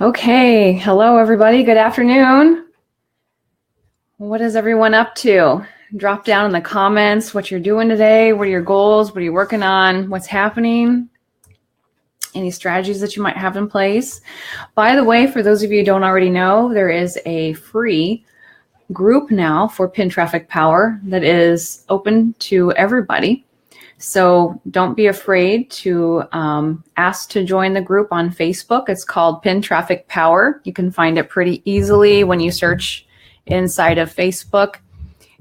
Okay, hello everybody. Good afternoon. What is everyone up to? Drop down in the comments what you're doing today. What are your goals? What are you working on? What's happening? Any strategies that you might have in place? By the way, for those of you who don't already know, there is a free group now for Pin Traffic Power that is open to everybody. So don't be afraid to ask to join the group on Facebook. It's called Pin Traffic Power. You can find it pretty easily when you search inside of Facebook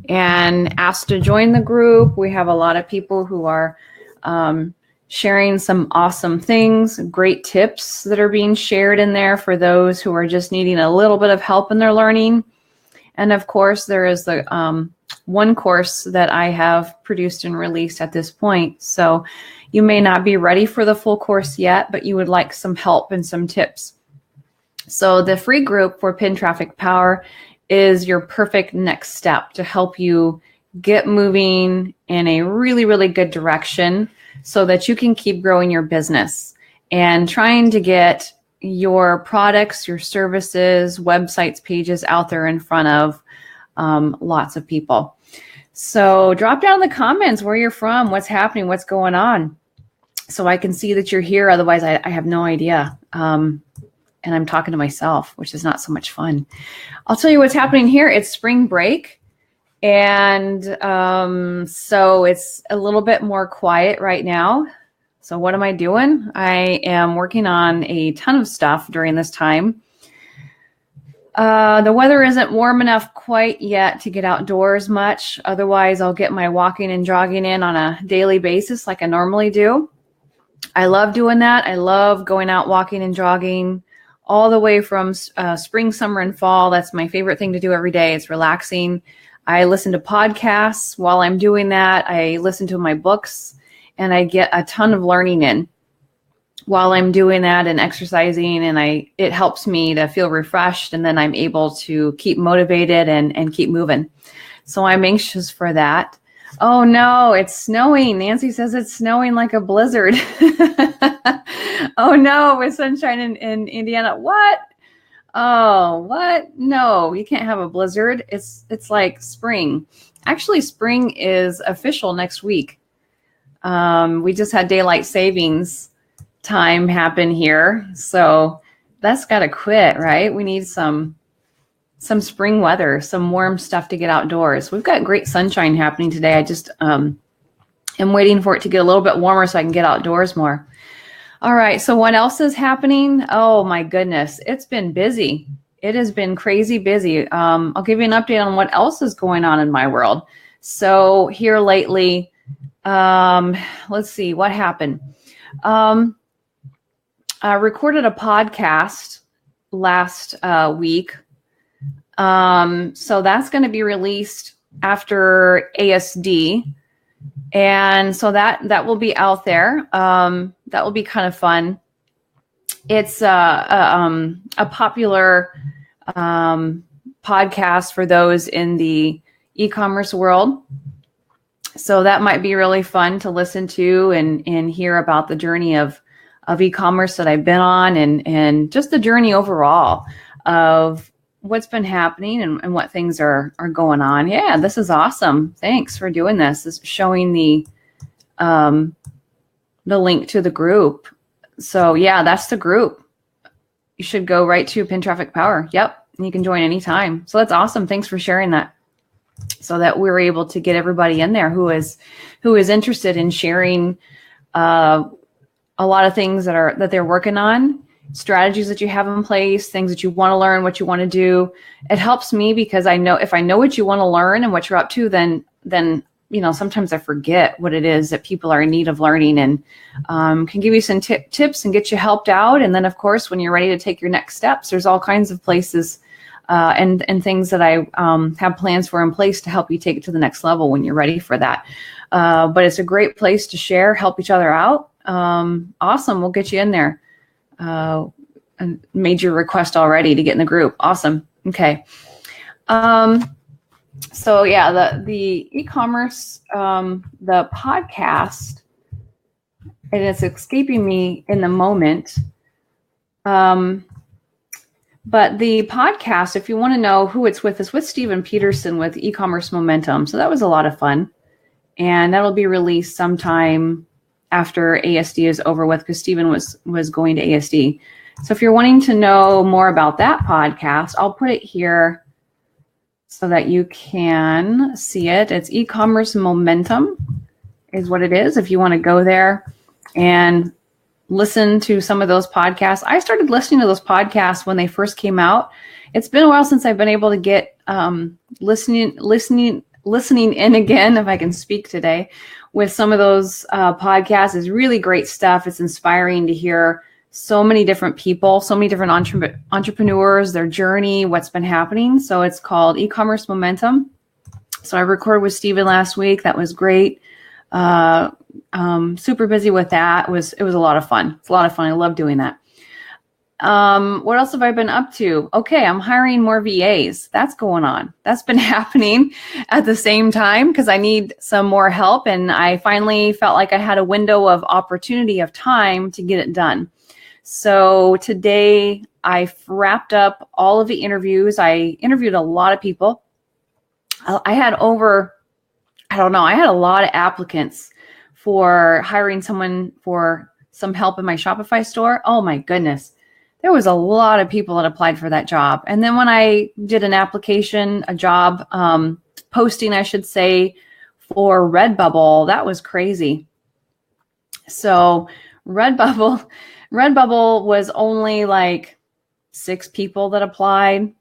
and ask to join the group. We have a lot of people who are sharing some awesome things, great tips that are being shared in there for those who are just needing a little bit of help in their learning. And of course, there is the one course that I have produced and released at this point. So you may not be ready for the full course yet, but you would like some help and some tips. So the free group for Pin Traffic Power is your perfect next step to help you get moving in a really, really good direction so that you can keep growing your business and trying to get your products, your services, websites, pages out there in front of lots of people. So drop down in the comments where you're from, what's happening, what's going on, so I can see that you're here. Otherwise, I have no idea. And I'm talking to myself, which is not so much fun. I'll tell you what's happening here. It's spring break. And so it's a little bit more quiet right now. So what am I doing? I am working on a ton of stuff during this time. The weather isn't warm enough quite yet to get outdoors much. Otherwise, I'll get my walking and jogging in on a daily basis like I normally do. I love doing that. I love going out walking and jogging all the way from spring, summer, and fall. That's my favorite thing to do every day. It's relaxing. I listen to podcasts while I'm doing that. I listen to my books, and I get a ton of learning in while I'm doing that and exercising, and it helps me to feel refreshed, and then I'm able to keep motivated and keep moving. So I'm anxious for that. Oh no, it's snowing. Nancy says it's snowing like a blizzard. Oh no, with sunshine in Indiana. What? Oh, what? No, you can't have a blizzard. It's like spring. Actually, spring is official next week. We just had daylight savings time happen here, so that's got to quit, right? We need some spring weather, some warm stuff to get outdoors. We've got great sunshine happening today. I just am waiting for it to get a little bit warmer so I can get outdoors more. All right, so what else is happening? Oh my goodness, it's been busy. It has been crazy busy. I'll give you an update on what else is going on in my world. So here lately, let's see what happened. I recorded a podcast last week. So that's going to be released after ASD. And so that will be out there. That will be kind of fun. It's a popular podcast for those in the e-commerce world. So that might be really fun to listen to and hear about the journey of e-commerce that I've been on and just the journey overall of what's been happening and what things are going on. Yeah, this is awesome. Thanks for doing this. This is showing the link to the group. So yeah, that's the group. You should go right to Pin Traffic Power. Yep. And you can join anytime. So that's awesome. Thanks for sharing that, so that we're able to get everybody in there who is interested in sharing a lot of things that they're working on, strategies that you have in place, things that you want to learn, what you want to do. It helps me because I know if I know what you want to learn and what you're up to, then sometimes I forget what it is that people are in need of learning, and can give you some tips and get you helped out. And then of course, when you're ready to take your next steps, there's all kinds of places and things that I have plans for in place to help you take it to the next level when you're ready for that. But it's a great place to share, help each other out. Awesome. We'll get you in there. A major request already to get in the group. Awesome. Okay. So yeah, the e-commerce, the podcast, and it's escaping me in the moment. But the podcast, if you want to know who it's with, is with Stephen Peterson with E-commerce Momentum. So that was a lot of fun. And that'll be released sometime after ASD is over with, because Stephen was going to ASD. So if you're wanting to know more about that podcast, I'll put it here so that you can see it. It's E-commerce Momentum is what it is. If you want to go there and listen to some of those podcasts. I started listening to those podcasts when they first came out. It's been a while since I've been able to get listening in again, if I can speak today, with some of those podcasts. It's really great stuff. It's inspiring to hear so many different people, so many different entrepreneurs, their journey, what's been happening. So it's called E-commerce Momentum. So I recorded with Stephen last week. That was great. Super busy with that. It was a lot of fun. It's a lot of fun. I love doing that. What else have I been up to? Okay, I'm hiring more VAs. That's going on. That's been happening at the same time because I need some more help. And I finally felt like I had a window of opportunity of time to get it done. So today I wrapped up all of the interviews. I interviewed a lot of people. I had a lot of applicants for hiring someone for some help in my Shopify store. Oh my goodness. There was a lot of people that applied for that job. And then when I did an application, a job posting, I should say, for RedBubble, that was crazy. So RedBubble was only like 6 people that applied,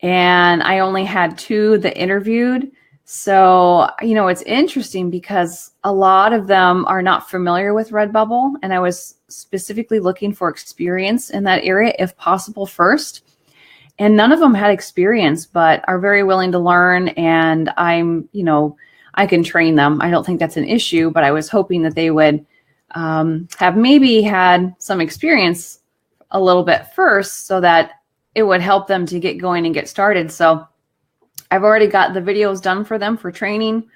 and I only had 2 that interviewed. So, it's interesting because a lot of them are not familiar with RedBubble, and I was specifically looking for experience in that area, if possible, first. And none of them had experience, but are very willing to learn. And I can train them. I don't think that's an issue, but I was hoping that they would have maybe had some experience a little bit first so that it would help them to get going and get started. So I've already got the videos done for them for training.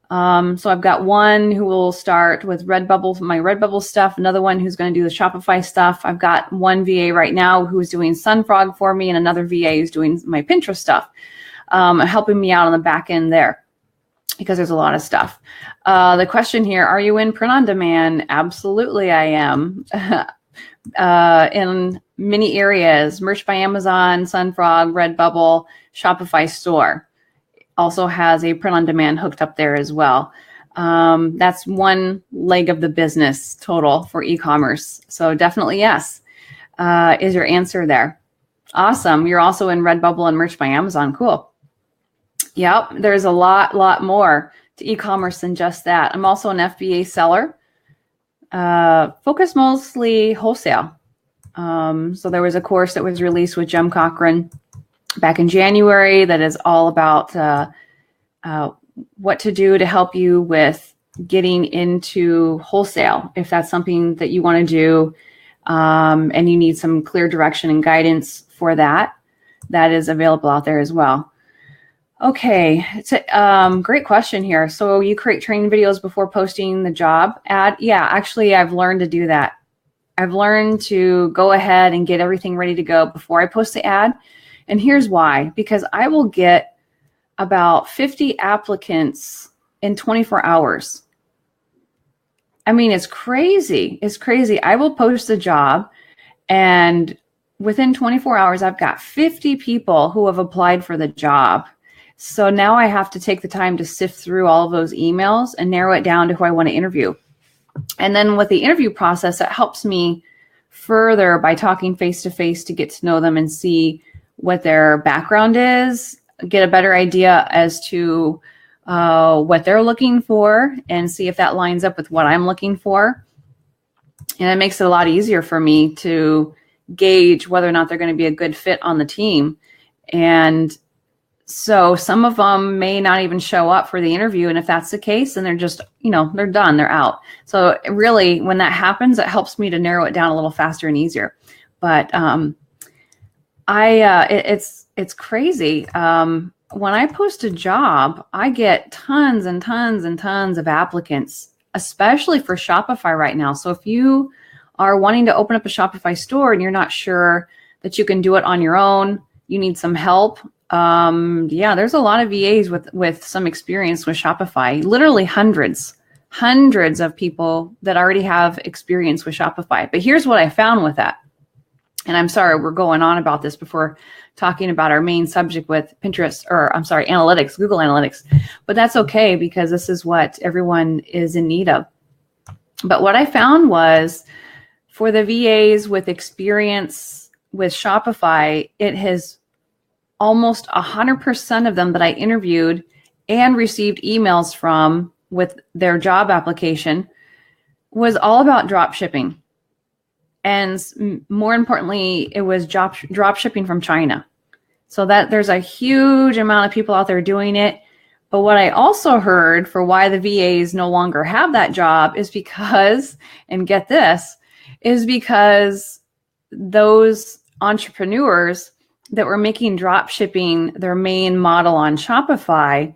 So I've got one who will start with RedBubble, my RedBubble stuff, another one who's going to do the Shopify stuff. I've got one VA right now who's doing Sunfrog for me, and another VA who's doing my Pinterest stuff, helping me out on the back end there because there's a lot of stuff. The question here, are you in print on demand? Absolutely, I am. In many areas, Merch by Amazon, Sunfrog, RedBubble, Shopify store also has a print on demand hooked up there as well. That's one leg of the business total for e-commerce. So definitely yes, is your answer there. Awesome. You're also in RedBubble and Merch by Amazon. Cool. Yep. There's a lot more to e-commerce than just that. I'm also an FBA seller, focused mostly wholesale. So there was a course that was released with Jem Cochran back in January that is all about what to do to help you with getting into wholesale. If that's something that you want to do and you need some clear direction and guidance for that, that is available out there as well. Okay, it's a great question here. So you create training videos before posting the job ad? Yeah, actually, I've learned to do that. I've learned to go ahead and get everything ready to go before I post the ad. And here's why, because I will get about 50 applicants in 24 hours. I mean, it's crazy. It's crazy. I will post the job, and within 24 hours, I've got 50 people who have applied for the job. So now I have to take the time to sift through all of those emails and narrow it down to who I want to interview. And then with the interview process, it helps me further by talking face-to-face to get to know them and see what their background is, get a better idea as to what they're looking for, and see if that lines up with what I'm looking for. And it makes it a lot easier for me to gauge whether or not they're going to be a good fit on the team. And so some of them may not even show up for the interview. And if that's the case, then they're just, they're done, they're out. So really, when that happens, it helps me to narrow it down a little faster and easier. But it's crazy. When I post a job, I get tons and tons and tons of applicants, especially for Shopify right now. So if you are wanting to open up a Shopify store and you're not sure that you can do it on your own. You need some help. Yeah, there's a lot of VAs with some experience with Shopify, literally hundreds of people that already have experience with Shopify. But here's what I found with that. And I'm sorry, we're going on about this before talking about our main subject with Pinterest, or I'm sorry, analytics, Google Analytics. But that's okay, because this is what everyone is in need of. But what I found was, for the VAs with experience with Shopify, it has almost 100% of them that I interviewed and received emails from with their job application was all about drop shipping. And more importantly, it was drop shipping from China. So that there's a huge amount of people out there doing it. But what I also heard for why the VAs no longer have that job is because, and get this, is because those entrepreneurs that were making drop shipping their main model on Shopify,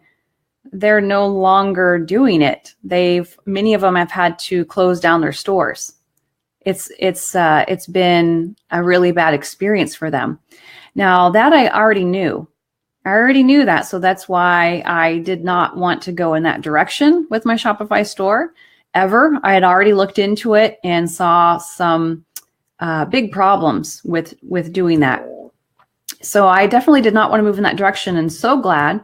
they're no longer doing it. Many of them have had to close down their stores. It's been a really bad experience for them. Now that I already knew that. So that's why I did not want to go in that direction with my Shopify store ever. I had already looked into it and saw some big problems with doing that. So I definitely did not want to move in that direction, and so glad,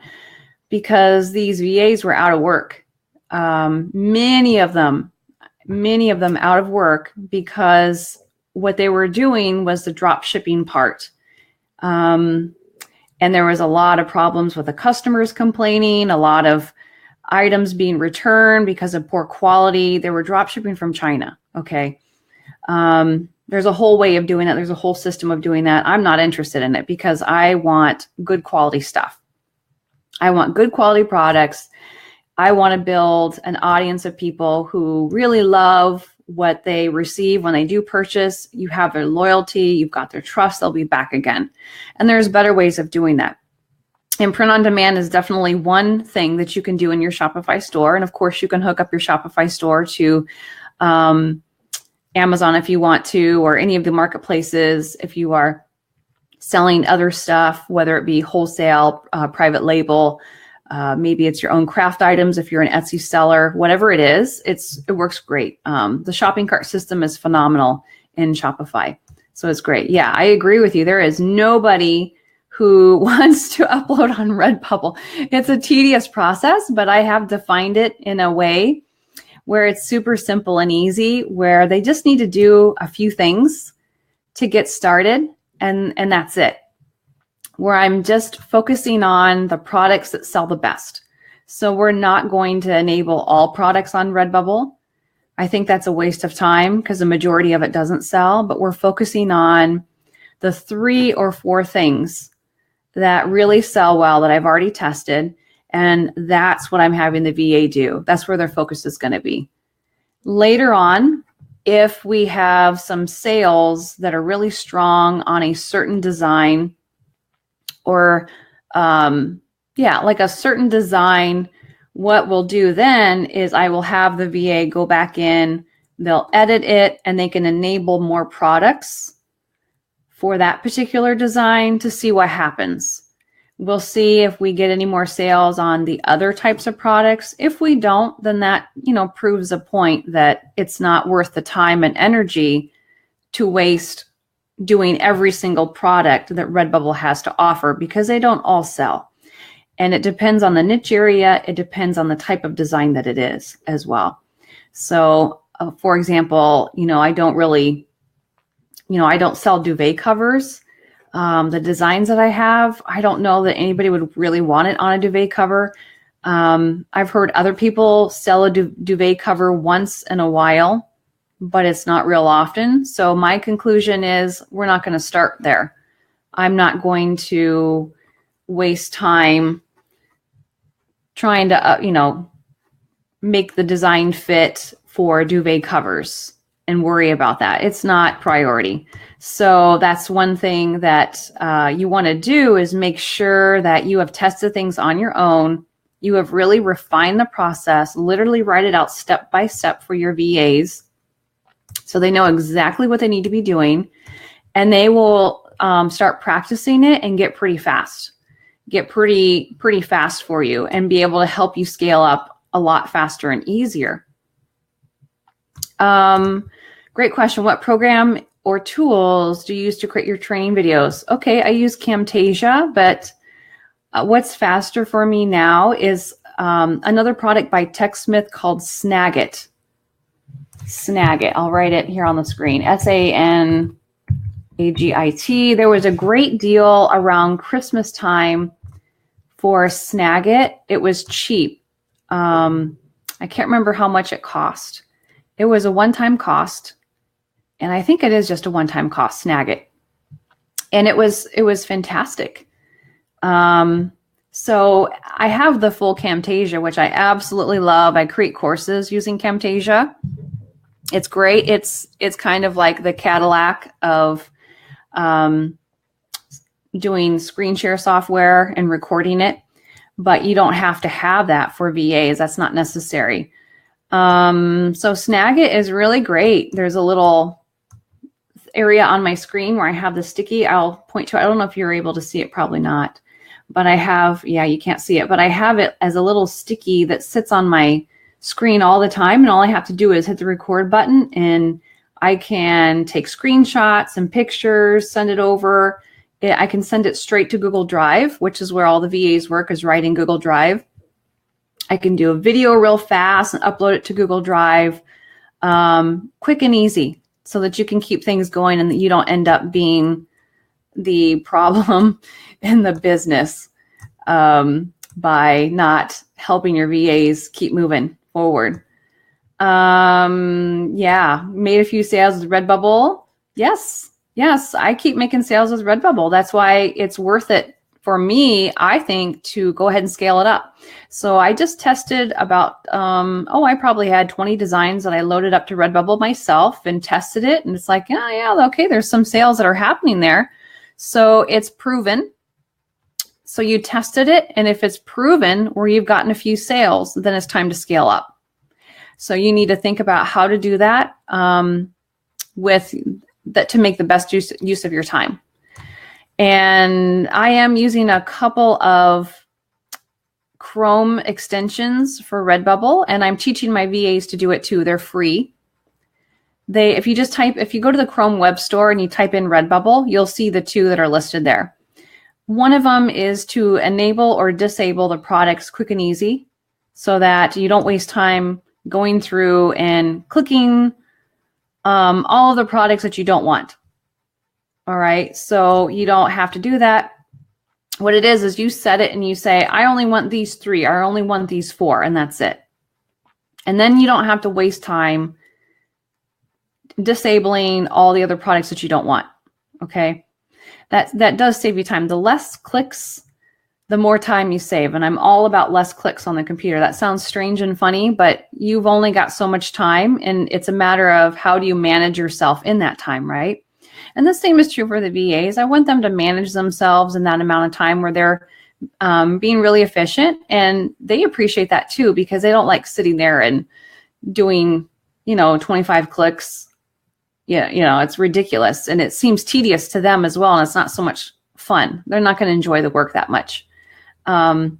because these VAs were out of work. Many of them out of work because what they were doing was the drop shipping part. And there was a lot of problems with the customers complaining, a lot of items being returned because of poor quality. They were drop shipping from China. Okay. There's a whole way of doing it. There's a whole system of doing that. I'm not interested in it because I want good quality stuff. I want good quality products. I want to build an audience of people who really love what they receive when they do purchase. You have their loyalty, you've got their trust, they'll be back again. And there's better ways of doing that. And print on demand is definitely one thing that you can do in your Shopify store. And of course, you can hook up your Shopify store to Amazon if you want to, or any of the marketplaces if you are selling other stuff, whether it be wholesale, private label, maybe it's your own craft items if you're an Etsy seller, whatever it is, it works great. The shopping cart system is phenomenal in Shopify. So it's great. Yeah, I agree with you. There is nobody who wants to upload on RedBubble. It's a tedious process, but I have defined it in a way where it's super simple and easy, where they just need to do a few things to get started, and that's it. Where I'm just focusing on the products that sell the best. So we're not going to enable all products on RedBubble. I think that's a waste of time because the majority of it doesn't sell, but we're focusing on the 3 or 4 things that really sell well that I've already tested. And that's what I'm having the VA do. That's where their focus is going to be. Later on, if we have some sales that are really strong on a certain design, or like a certain design, what we'll do then is I will have the VA go back in, they'll edit it, and they can enable more products for that particular design to see what happens. We'll see if we get any more sales on the other types of products. If we don't, then that, proves a point that it's not worth the time and energy to waste doing every single product that RedBubble has to offer, because they don't all sell. And it depends on the niche area. It depends on the type of design that it is as well. So for example, I don't sell duvet covers. The designs that I have, I don't know that anybody would really want it on a duvet cover. I've heard other people sell a duvet cover once in a while, but it's not real often. So my conclusion is we're not going to start there. I'm not going to waste time trying to, make the design fit for duvet covers and worry about that. It's not priority. So that's one thing that you want to do, is make sure that you have tested things on your own. You have really refined the process, literally write it out step by step for your VAs, so they know exactly what they need to be doing. And they will start practicing it and get pretty fast. Get pretty fast for you and be able to help you scale up a lot faster and easier. Great question. What program or tools do you use to create your training videos? Okay, I use Camtasia, but what's faster for me now is another product by TechSmith called Snagit. Snagit. I'll write it here on the screen. SANAGIT. There was a great deal around Christmas time for Snagit. It was cheap. I can't remember how much it cost. It was a one-time cost, and I think it is just a one-time cost, Snagit. And it was fantastic. So I have the full Camtasia, which I absolutely love. I create courses using Camtasia. It's great. It's kind of like the Cadillac of doing screen share software and recording it, but you don't have to have that for VAs. That's not necessary. So Snagit is really great. There's a little area on my screen where I have the sticky. I'll point to it. I don't know if you're able to see it, probably not, but I have, yeah, you can't see it, but I have it as a little sticky that sits on my screen all the time. And all I have to do is hit the record button, and I can take screenshots and pictures, send it over. I can send it straight to Google Drive, which is where all the VAs work, is right in Google Drive. I can do a video real fast and upload it to Google Drive, quick and easy, so that you can keep things going and that you don't end up being the problem in the business by not helping your VAs keep moving forward. Yeah, made a few sales with RedBubble. Yes, I keep making sales with RedBubble. That's why it's worth it for me, I think, to go ahead and scale it up. So I just tested about, I probably had 20 designs that I loaded up to RedBubble myself and tested it. And it's like, yeah, okay, there's some sales that are happening there. So it's proven. So you tested it. And if it's proven where you've gotten a few sales, then it's time to scale up. So you need to think about how to do that with that to make the best use of your time. And I am using a couple of Chrome extensions for RedBubble, and I'm teaching my VAs to do it too. They're free. If you go to the Chrome web store and you type in RedBubble, you'll see the two that are listed there. One of them is to enable or disable the products quick and easy so that you don't waste time going through and clicking all of the products that you don't want. All right, so you don't have to do that. What it is you set it and you say, I only want these 3, I only want these 4, and that's it. And then you don't have to waste time disabling all the other products that you don't want, okay? That does save you time. The less clicks, the more time you save, and I'm all about less clicks on the computer. That sounds strange and funny, but you've only got so much time, and it's a matter of how do you manage yourself in that time, right? And the same is true for the VAs. I want them to manage themselves in that amount of time where they're being really efficient. And they appreciate that too, because they don't like sitting there and doing, 25 clicks. Yeah, it's ridiculous. And it seems tedious to them as well. And it's not so much fun. They're not going to enjoy the work that much. Camtasia,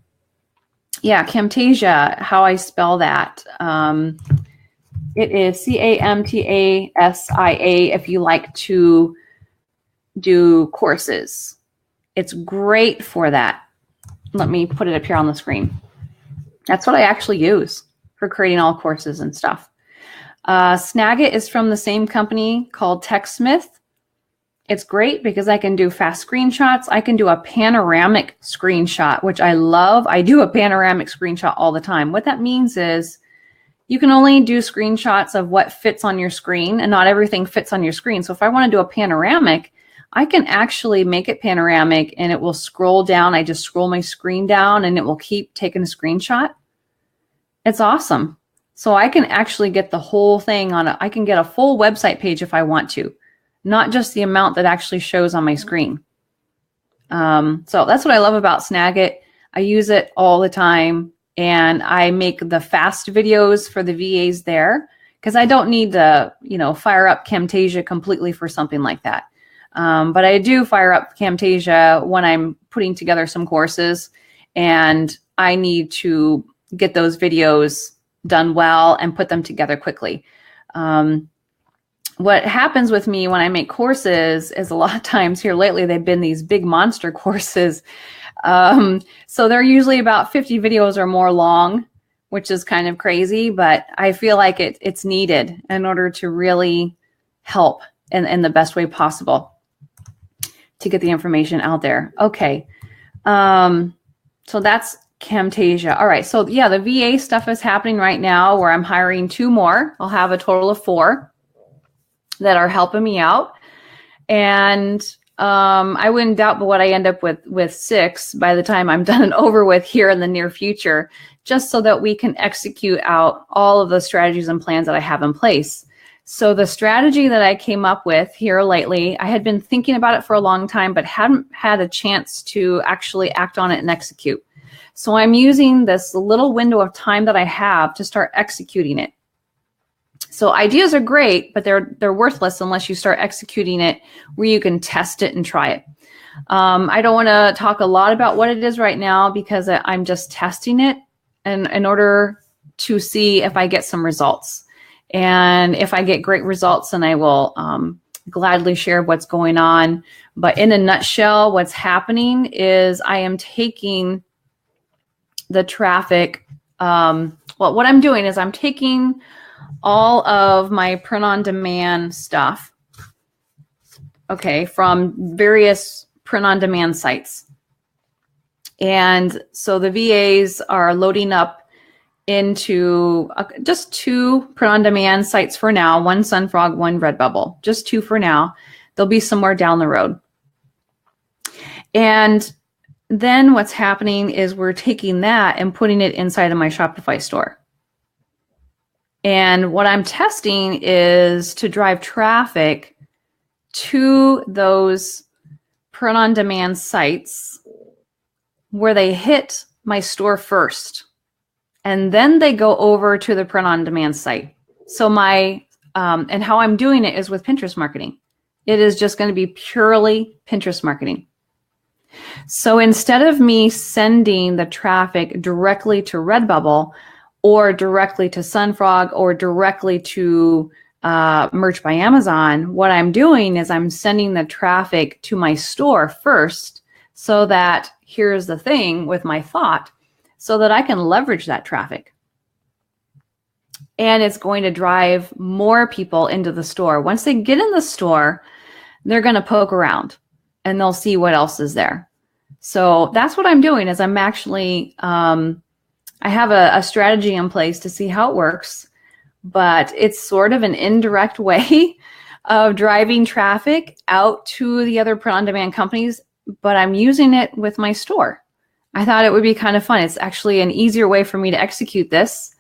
how I spell that. It is Camtasia if you like to do courses. It's great for that. Let me put it up here on the screen. That's what I actually use for creating all courses and stuff. Snagit is from the same company called TechSmith. It's great because I can do fast screenshots. I can do a panoramic screenshot, which I love. I do a panoramic screenshot all the time. What that means is you can only do screenshots of what fits on your screen, and not everything fits on your screen. So if I want to do a panoramic, I can actually make it panoramic and it will scroll down. I just scroll my screen down and it will keep taking a screenshot. It's awesome. So I can actually get the whole thing I can get a full website page if I want to, not just the amount that actually shows on my screen. So that's what I love about Snagit. I use it all the time. And I make the fast videos for the VAs there because I don't need to, fire up Camtasia completely for something like that. But I do fire up Camtasia when I'm putting together some courses and I need to get those videos done well and put them together quickly. What happens with me when I make courses is a lot of times here lately, they've been these big monster courses. So they're usually about 50 videos or more long, which is kind of crazy, but I feel like it's needed in order to really help in the best way possible to get the information out there. Okay. So that's Camtasia. All right. So yeah, the VA stuff is happening right now where I'm hiring 2 more. I'll have a total of 4 that are helping me out. And I wouldn't doubt but what I end up with 6 by the time I'm done and over with here in the near future, just so that we can execute out all of the strategies and plans that I have in place. So the strategy that I came up with here lately, I had been thinking about it for a long time, but hadn't had a chance to actually act on it and execute. So I'm using this little window of time that I have to start executing it. So ideas are great, but they're worthless unless you start executing it where you can test it and try it. I don't want to talk a lot about what it is right now because I'm just testing it in order to see if I get some results. And if I get great results, then I will gladly share what's going on. But in a nutshell, what's happening is I am taking the traffic. Well, what I'm doing is I'm taking all of my print-on-demand stuff, okay, from various print-on-demand sites. And so the VAs are loading up into just 2 print-on-demand sites for now, 1 Sunfrog, 1 RedBubble, just 2 for now. There'll be some more down the road. And then what's happening is we're taking that and putting it inside of my Shopify store. And what I'm testing is to drive traffic to those print-on-demand sites where they hit my store first. And then they go over to the print-on-demand site. So and how I'm doing it is with Pinterest marketing. It is just going to be purely Pinterest marketing. So instead of me sending the traffic directly to RedBubble, or directly to Sunfrog, or directly to Merch by Amazon, what I'm doing is I'm sending the traffic to my store first, so that, here's the thing with my thought, so that I can leverage that traffic. And it's going to drive more people into the store. Once they get in the store, they're going to poke around and they'll see what else is there. So that's what I'm doing is I'm actually... I have a strategy in place to see how it works, but it's sort of an indirect way of driving traffic out to the other print-on-demand companies, but I'm using it with my store. I thought it would be kind of fun. It's actually an easier way for me to execute this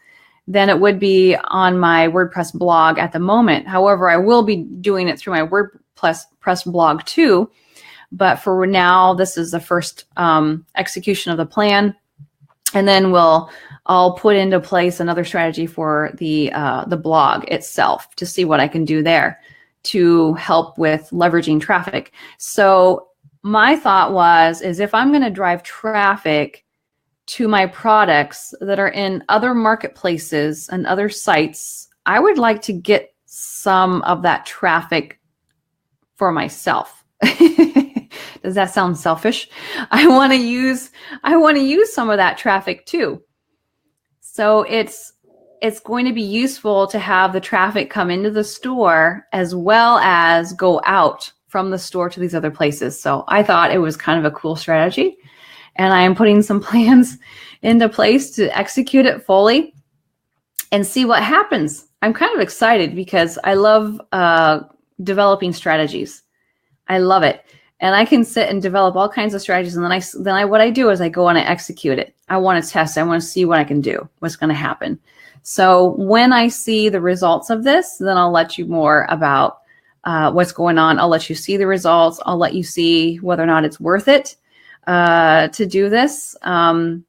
than it would be on my WordPress blog at the moment. However, I will be doing it through my WordPress blog too, but for now, this is the first execution of the plan. And then I'll put into place another strategy for the blog itself to see what I can do there to help with leveraging traffic. So my thought is if I'm going to drive traffic to my products that are in other marketplaces and other sites, I would like to get some of that traffic for myself. Does that sound selfish? I want to use some of that traffic too. So it's going to be useful to have the traffic come into the store as well as go out from the store to these other places. So I thought it was kind of a cool strategy, and I am putting some plans into place to execute it fully and see what happens. I'm kind of excited because I love developing strategies. I love it. And I can sit and develop all kinds of strategies. And then what I do is I go and I execute it. I want to test. I want to see what I can do, what's going to happen. So when I see the results of this, then I'll let you more about what's going on. I'll let you see the results. I'll let you see whether or not it's worth it to do this. In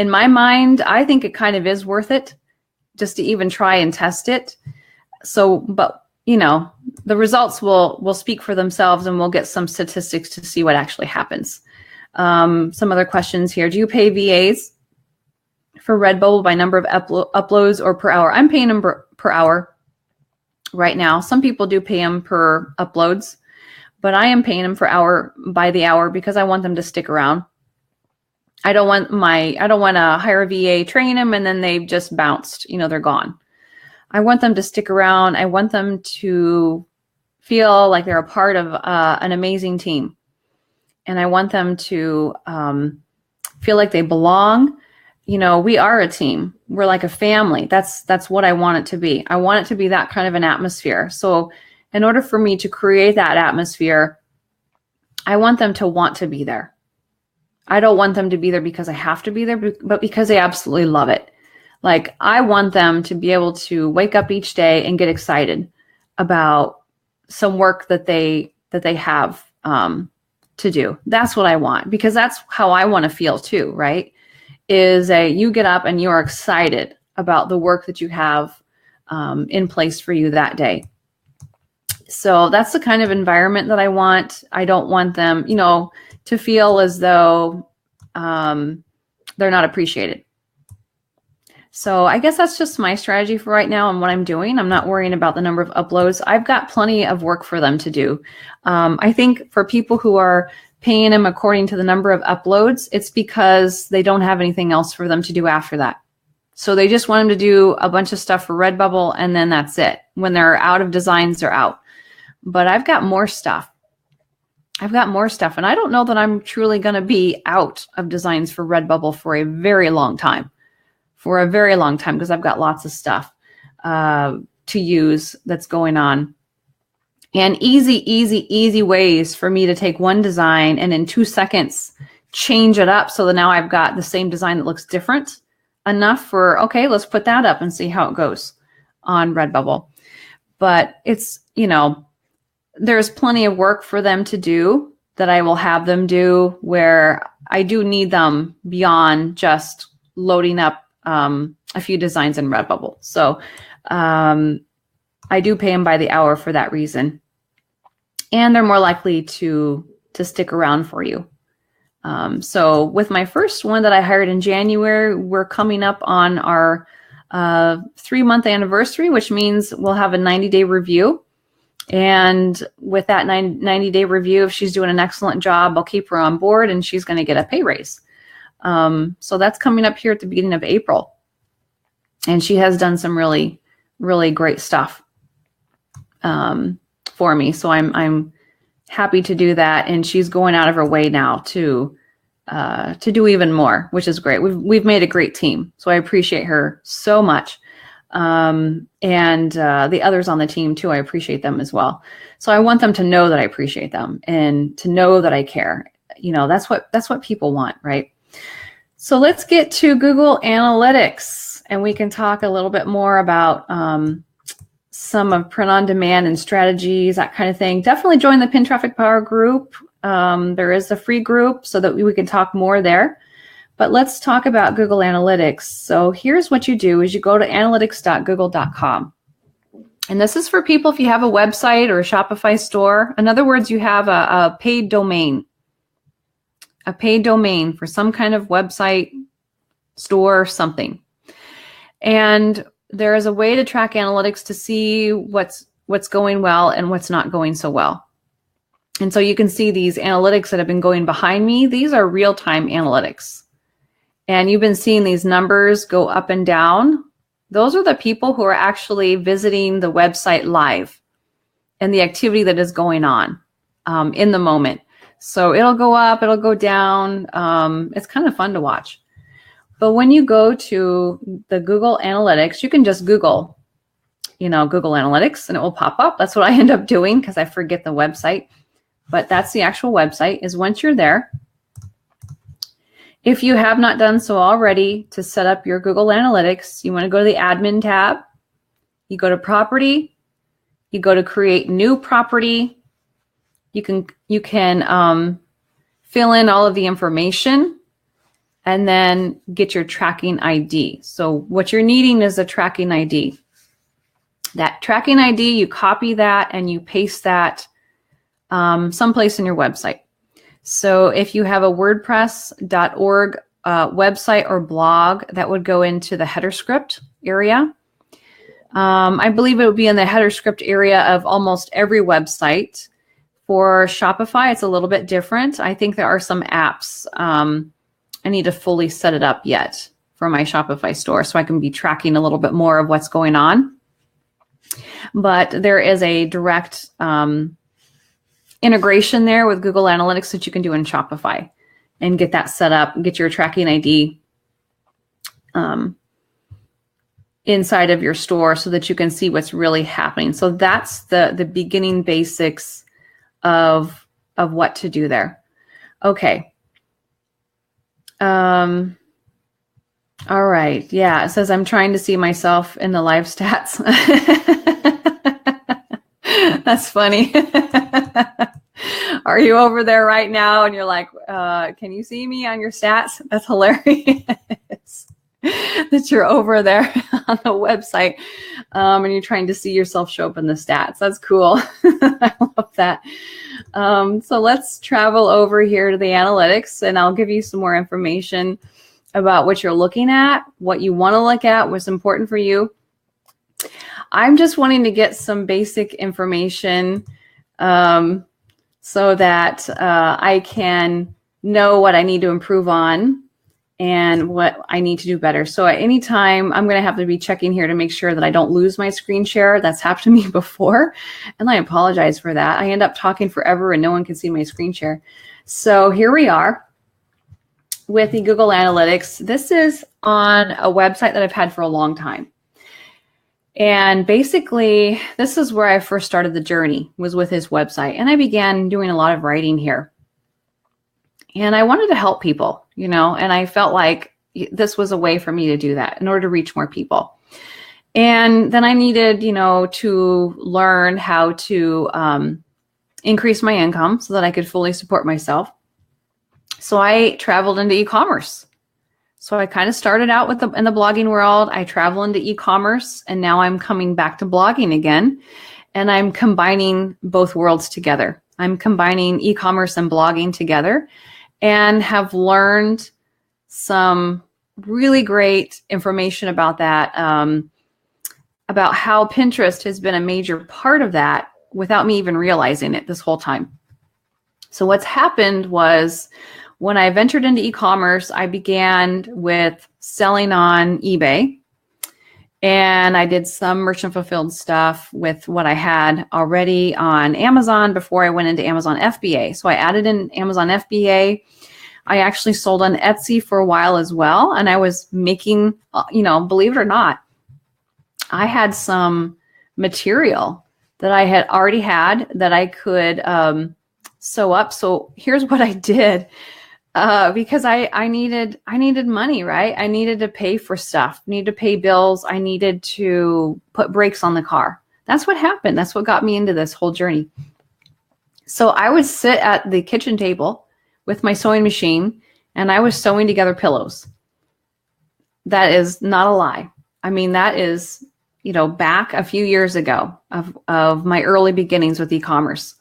my mind, I think it kind of is worth it just to even try and test it. So, but the results will speak for themselves, and we'll get some statistics to see what actually happens. Some other questions here. Do you pay VAs for RedBubble by number of uploads or per hour? I'm paying them per hour right now. Some people do pay them per uploads, but I am paying them by the hour because I want them to stick around. I don't want to hire a VA, train them, and then they've just bounced, they're gone. I want them to stick around. I want them to feel like they're a part of an amazing team. And I want them to feel like they belong. We are a team. We're like a family. That's what I want it to be. I want it to be that kind of an atmosphere. So in order for me to create that atmosphere, I want them to want to be there. I don't want them to be there because I have to be there, but because they absolutely love it. Like, I want them to be able to wake up each day and get excited about some work that they have to do. That's what I want, because that's how I want to feel too, right? Is you get up and you are excited about the work that you have in place for you that day. So that's the kind of environment that I want. I don't want them, to feel as though they're not appreciated. So I guess that's just my strategy for right now and what I'm doing. I'm not worrying about the number of uploads. I've got plenty of work for them to do. I think for people who are paying them according to the number of uploads, it's because they don't have anything else for them to do after that. So they just want them to do a bunch of stuff for RedBubble, and then that's it. When they're out of designs, they're out. But I've got more stuff. And I don't know that I'm truly going to be out of designs for RedBubble for a very long time. Because I've got lots of stuff to use that's going on. And easy ways for me to take one design and in 2 seconds change it up so that now I've got the same design that looks different enough for, okay, let's put that up and see how it goes on RedBubble. But it's, there's plenty of work for them to do that I will have them do, where I do need them beyond just loading up a few designs in RedBubble. So I do pay them by the hour for that reason. And they're more likely to stick around for you. So with my first one that I hired in January, we're coming up on our 3-month anniversary, which means we'll have a 90-day review. And with that 90-day review, if she's doing an excellent job, I'll keep her on board and she's going to get a pay raise. So that's coming up here at the beginning of April. And she has done some really, really great stuff for me. So I'm happy to do that. And she's going out of her way now to do even more, which is great. We've made a great team. So I appreciate her so much. And the others on the team too, I appreciate them as well. So I want them to know that I appreciate them and to know that I care. That's what people want, right? So let's get to Google Analytics, and we can talk a little bit more about some of print on demand and strategies, that kind of thing. Definitely join the Pin Traffic Power group. There is a free group so that we can talk more there. But let's talk about Google Analytics. So here's what you do is you go to analytics.google.com. And this is for people if you have a website or a Shopify store. In other words, you have a paid domain. A paid domain for some kind of website, store, something. And there is a way to track analytics to see what's going well and what's not going so well. And so you can see these analytics that have been going behind me. These are real-time analytics. And you've been seeing these numbers go up and down. Those are the people who are actually visiting the website live and the activity that is going on in the moment. So it'll go up, it'll go down. It's kind of fun to watch. But when you go to the Google Analytics, you can just Google, Google Analytics, and it will pop up. That's what I end up doing because I forget the website. But that's the actual website. Is once you're there, if you have not done so already, to set up your Google Analytics, you want to go to the Admin tab. You go to Property. You go to Create New Property. You can fill in all of the information and then get your tracking ID. So what you're needing is a tracking ID. That tracking ID, you copy that and you paste that someplace in your website. So if you have a WordPress.org website or blog, that would go into the header script area. I believe it would be in the header script area of almost every website. For Shopify, it's a little bit different. I think there are some apps. I need to fully set it up yet for my Shopify store so I can be tracking a little bit more of what's going on. But there is a direct integration there with Google Analytics that you can do in Shopify and get that set up, get your tracking ID inside of your store so that you can see what's really happening. So that's the beginning basics of what to do there. Okay. All right. Yeah. It says I'm trying to see myself in the live stats. That's funny. Are you over there right now? And you're like, can you see me on your stats? That's hilarious. That you're over there on the website and you're trying to see yourself show up in the stats. That's cool. I love that. So let's travel over here to the analytics and I'll give you some more information about what you're looking at, what you want to look at, what's important for you. I'm just wanting to get some basic information so that I can know what I need to improve on and what I need to do better. So at any time, I'm going to have to be checking here to make sure that I don't lose my screen share. That's happened to me before, and I apologize for that. I end up talking forever and no one can see my screen share. So here we are with the Google Analytics. This is on a website that I've had for a long time. And basically, this is where I first started the journey, was with his website. And I began doing a lot of writing here. And I wanted to help people, you know, and I felt like this was a way for me to do that in order to reach more people. And then I needed, you know, to learn how to increase my income so that I could fully support myself. So I traveled into e-commerce. So I kind of started out with in the blogging world. I travel into e-commerce, and now I'm coming back to blogging again, and I'm combining both worlds together. I'm combining e-commerce and blogging together, and have learned some really great information about that, about how Pinterest has been a major part of that without me even realizing it this whole time. So what's happened was, when I ventured into e-commerce, I began with selling on eBay, and I did some merchant fulfilled stuff with what I had already on Amazon before I went into Amazon FBA. So I added in Amazon FBA. I actually sold on Etsy for a while as well. And I was making, you know, believe it or not, I had some material that I had already had that I could sew up. So here's what I did. Because I needed money, right? I needed to pay for stuff, needed to pay bills. I needed to put brakes on the car. That's what happened. That's what got me into this whole journey. So I would sit at the kitchen table with my sewing machine, and I was sewing together pillows. That is not a lie. I mean, that is, you know, back a few years ago of my early beginnings with e-commerce.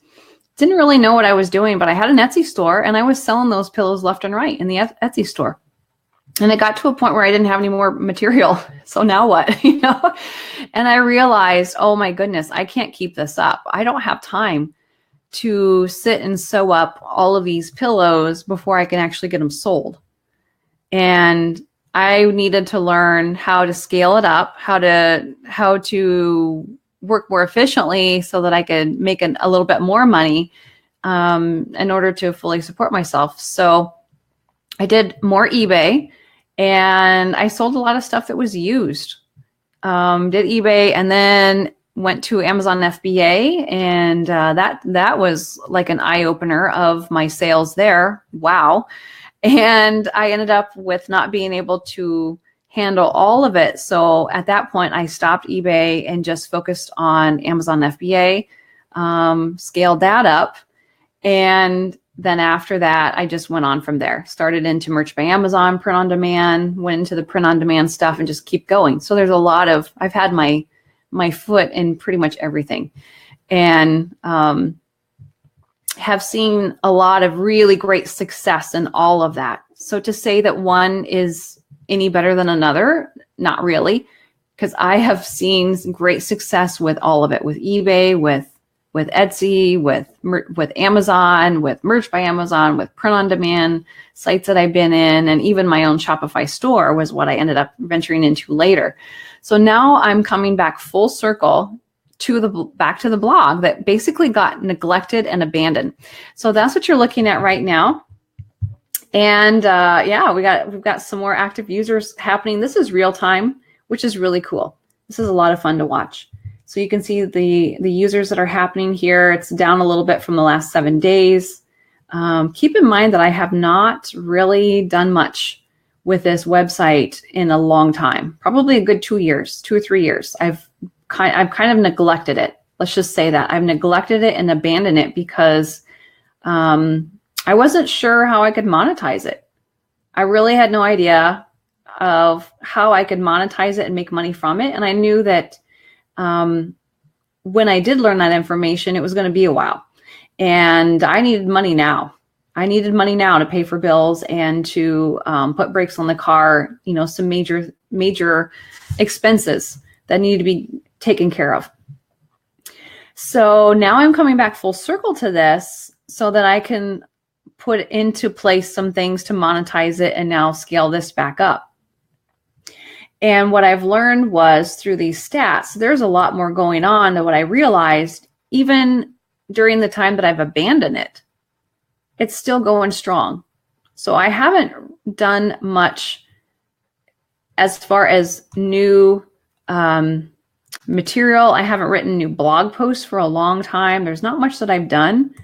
Didn't really know what I was doing, but I had an Etsy store and I was selling those pillows left and right in the Etsy store. And it got to a point where I didn't have any more material. So now what, you know? And I realized, oh my goodness, I can't keep this up. I don't have time to sit and sew up all of these pillows before I can actually get them sold. And I needed to learn how to scale it up, how to work more efficiently so that I could make a little bit more money in order to fully support myself. So I did more eBay, and I sold a lot of stuff that was used. Did eBay, and then went to Amazon FBA, and that was like an eye-opener of my sales there. Wow. And I ended up with not being able to handle all of it. So at that point, I stopped eBay and just focused on Amazon FBA, scaled that up. And then after that, I just went on from there. Started into Merch by Amazon, print on demand, went into the print on demand stuff, and just keep going. So there's a lot of, I've had my my foot in pretty much everything. And have seen a lot of really great success in all of that. So to say that one is any better than another, not really, because I have seen great success with all of it, with eBay, with Etsy, with Amazon, with Merch by Amazon, with print on demand sites that I've been in, and even my own Shopify store was what I ended up venturing into later. So now I'm coming back full circle back to the blog that basically got neglected and abandoned. So that's what you're looking at right now. And yeah, we've got some more active users happening. This is real time, which is really cool. This is a lot of fun to watch. So you can see the users that are happening here. It's down a little bit from the last 7 days. Keep in mind that I have not really done much with this website in a long time, probably a good 2 years, 2 or 3 years. I've kind of neglected it. Let's just say that I've neglected it and abandoned it because I wasn't sure how I could monetize it. I really had no idea of how I could monetize it and make money from it. And I knew that when I did learn that information, it was going to be a while. And I needed money now. I needed money now to pay for bills and to put brakes on the car, some major expenses that needed to be taken care of. So now I'm coming back full circle to this so that I can put into place some things to monetize it and now scale this back up. And what I've learned was through these stats, there's a lot more going on than what I realized even during the time that I've abandoned it. It's still going strong. So I haven't done much as far as new material. I haven't written new blog posts for a long time. There's not much that I've done,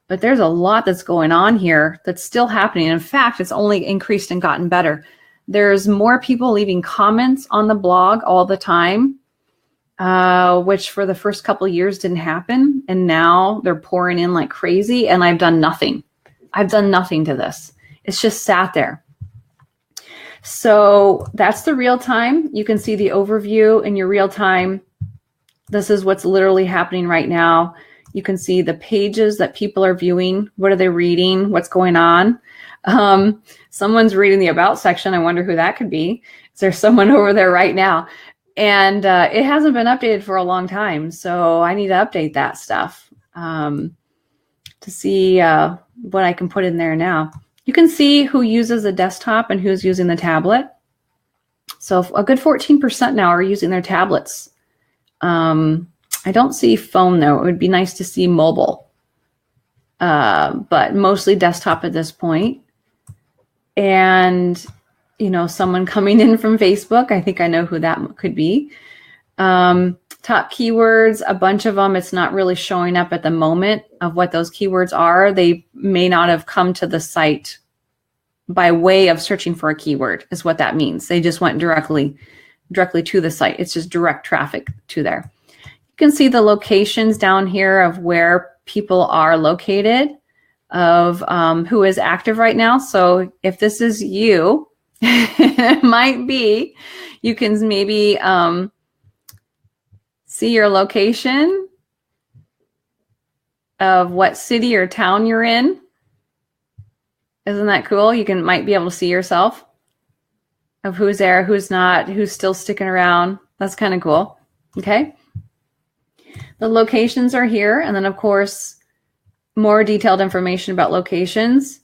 but there's a lot that's going on here that's still happening. In fact, it's only increased and gotten better. There's more people leaving comments on the blog all the time, which for the first couple of years didn't happen. And now they're pouring in like crazy, and I've done nothing. I've done nothing to this. It's just sat there. So that's the real time. You can see the overview in your real time. This is what's literally happening right now. You can see the pages that people are viewing. What are they reading? What's going on? Someone's reading the about section. I wonder who that could be. Is there someone over there right now? And it hasn't been updated for a long time. So I need to update that stuff to see what I can put in there now. You can see who uses a desktop and who's using the tablet. So a good 14% now are using their tablets. I don't see phone though. It would be nice to see mobile, but mostly desktop at this point. And, someone coming in from Facebook, I think I know who that could be. Top keywords, a bunch of them, it's not really showing up at the moment of what those keywords are. They may not have come to the site by way of searching for a keyword is what that means. They just went directly to the site. It's just direct traffic to there. You can see the locations down here of where people are located, of who is active right now. So if this is you, it might be, you can maybe see your location of what city or town you're in. Isn't that cool? You might be able to see yourself of who's there, who's not, who's still sticking around. That's kind of cool. Okay. The locations are here. And then of course, more detailed information about locations.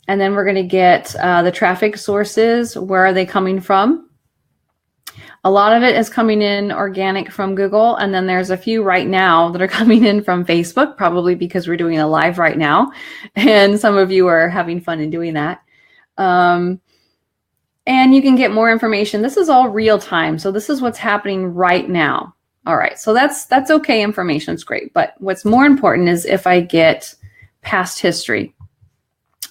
And then we're going to get the traffic sources. Where are they coming from? A lot of it is coming in organic from Google. And then there's a few right now that are coming in from Facebook, probably because we're doing a live right now. And some of you are having fun in doing that. And you can get more information. This is all real time. So this is what's happening right now. All right. So that's okay information. It's great. But what's more important is if I get past history.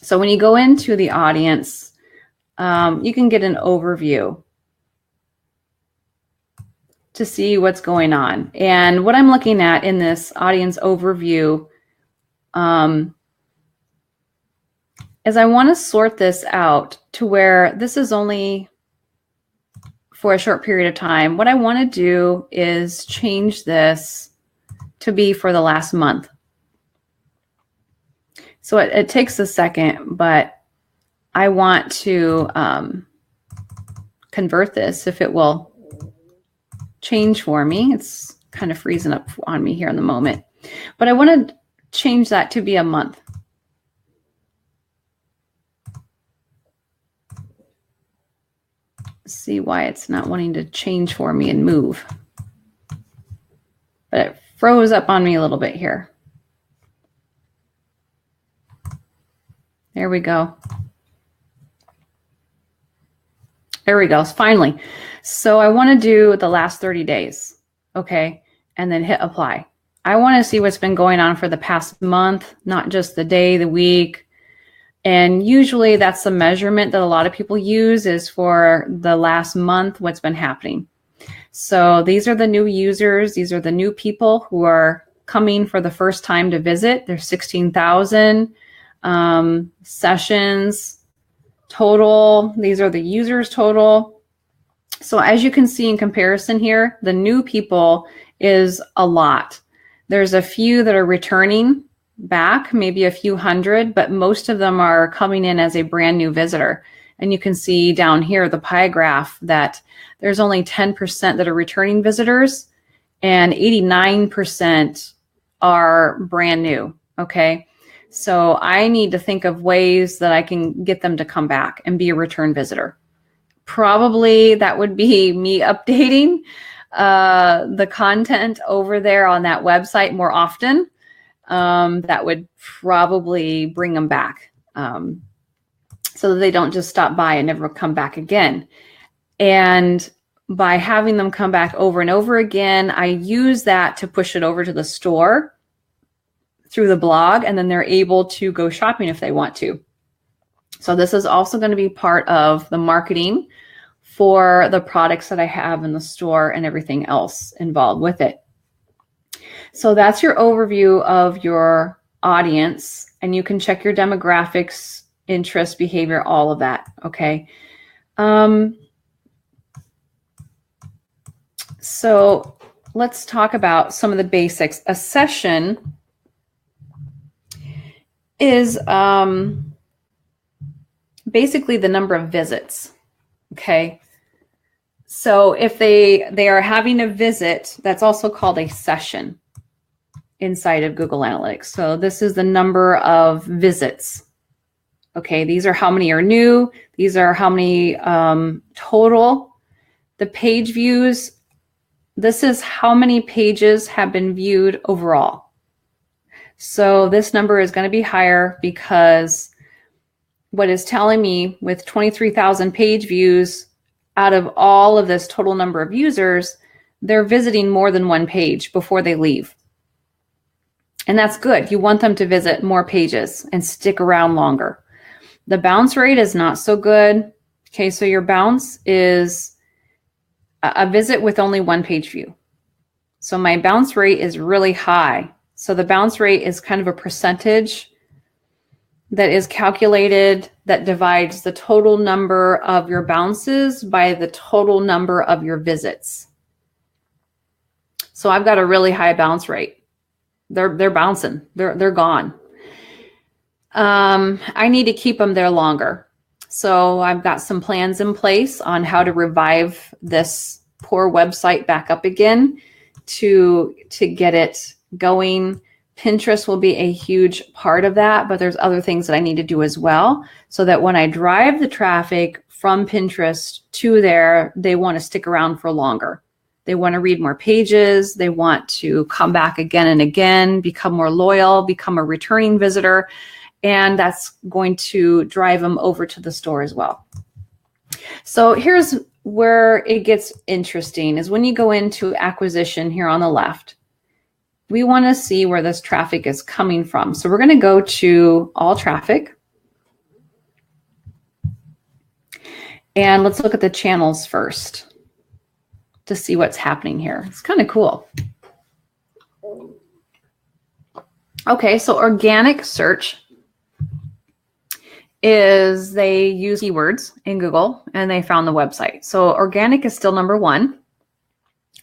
So when you go into the audience, you can get an overview to see what's going on. And what I'm looking at in this audience overview is I want to sort this out to where this is only for a short period of time. What I want to do is change this to be for the last month. So it takes a second, but I want to convert this if it will change for me. It's kind of freezing up on me here in the moment, but I want to change that to be a month. See why it's not wanting to change for me and move. But it froze up on me a little bit here. There we go. There we go. Finally. So I want to do the last 30 days. Okay. And then hit apply. I want to see what's been going on for the past month, not just the day, the week. And usually that's the measurement that a lot of people use is for the last month, what's been happening. So these are the new users. These are the new people who are coming for the first time to visit. There's 16,000 sessions total. These are the users total. So as you can see in comparison here, the new people is a lot. There's a few that are returning back, maybe a few hundred, but most of them are coming in as a brand new visitor. And you can see down here, the pie graph, that there's only 10% that are returning visitors and 89% are brand new. Okay. So I need to think of ways that I can get them to come back and be a return visitor. Probably that would be me updating the content over there on that website more often. That would probably bring them back so that they don't just stop by and never come back again. And by having them come back over and over again, I use that to push it over to the store through the blog, and then they're able to go shopping if they want to. So this is also going to be part of the marketing for the products that I have in the store and everything else involved with it. So that's your overview of your audience, and you can check your demographics, interest, behavior, all of that. Okay. So let's talk about some of the basics. A session is basically the number of visits. Okay. So if they are having a visit, that's also called a session inside of Google Analytics. So this is the number of visits. Okay. These are how many are new. These are how many total. The page views, this is how many pages have been viewed overall. So this number is going to be higher because what is telling me with 23,000 page views, out of all of this total number of users, they're visiting more than one page before they leave. And that's good. You want them to visit more pages and stick around longer. The bounce rate is not so good. Okay, so your bounce is a visit with only one page view. So my bounce rate is really high. So the bounce rate is kind of a percentage that is calculated that divides the total number of your bounces by the total number of your visits. So I've got a really high bounce rate. They're bouncing. They're gone. I need to keep them there longer. So I've got some plans in place on how to revive this poor website back up again to get it going. Pinterest will be a huge part of that, but there's other things that I need to do as well so that when I drive the traffic from Pinterest to there, they want to stick around for longer. They want to read more pages. They want to come back again and again, become more loyal, become a returning visitor, and that's going to drive them over to the store as well. So here's where it gets interesting is when you go into acquisition here on the left. We want to see where this traffic is coming from. So we're going to go to all traffic. And let's look at the channels first to see what's happening here. It's kind of cool. Okay, so organic search is they use keywords in Google and they found the website. So organic is still number one.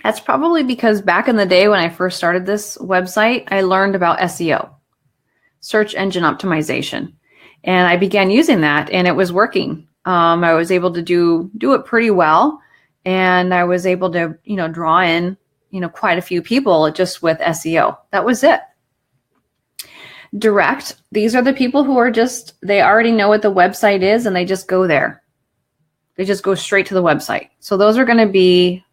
That's probably because back in the day when I first started this website, I learned about SEO, search engine optimization. And I began using that and it was working. I was able to do it pretty well. And I was able to, draw in, quite a few people just with SEO. That was it. Direct. These are the people who are they already know what the website is and they just go there. They just go straight to the website. So those are going to be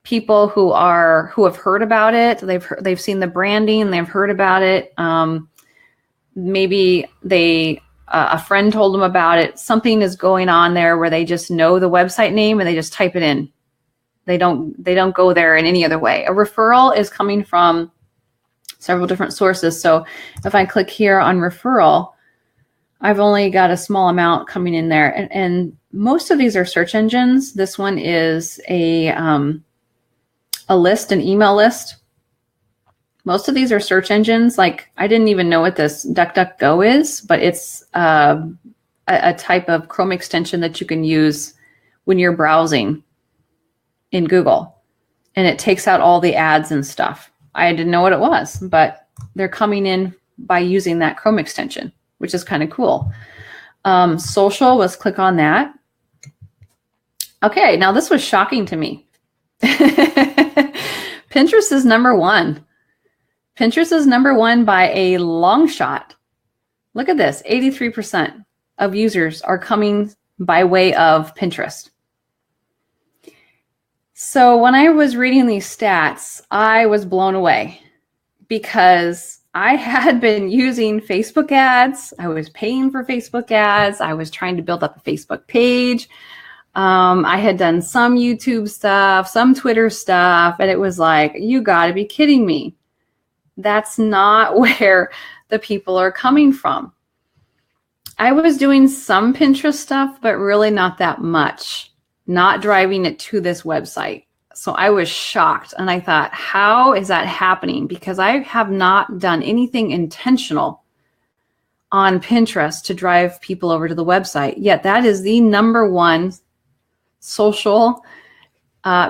people who have heard about it. They've seen the branding, they've heard about it. Maybe a friend told them about it. Something is going on there where they just know the website name and they just type it in. They don't go there in any other way. A referral is coming from several different sources. So if I click here on referral, I've only got a small amount coming in there. And most of these are search engines. This one is a list, an email list. Most of these are search engines. Like I didn't even know what this DuckDuckGo is, but it's a type of Chrome extension that you can use when you're browsing in Google. And it takes out all the ads and stuff. I didn't know what it was, but they're coming in by using that Chrome extension, which is kind of cool. Social, let's click on that. Okay, now this was shocking to me. Pinterest is number one. Pinterest is number one by a long shot. Look at this, 83% of users are coming by way of Pinterest. So when I was reading these stats, I was blown away because I had been using Facebook ads. I was paying for Facebook ads. I was trying to build up a Facebook page. I had done some YouTube stuff, some Twitter stuff, and it was like, you got to be kidding me. That's not where the people are coming from. I was doing some Pinterest stuff, but really not that much, not driving it to this website. So I was shocked and I thought, how is that happening? Because I have not done anything intentional on Pinterest to drive people over to the website. Yet that is the number one social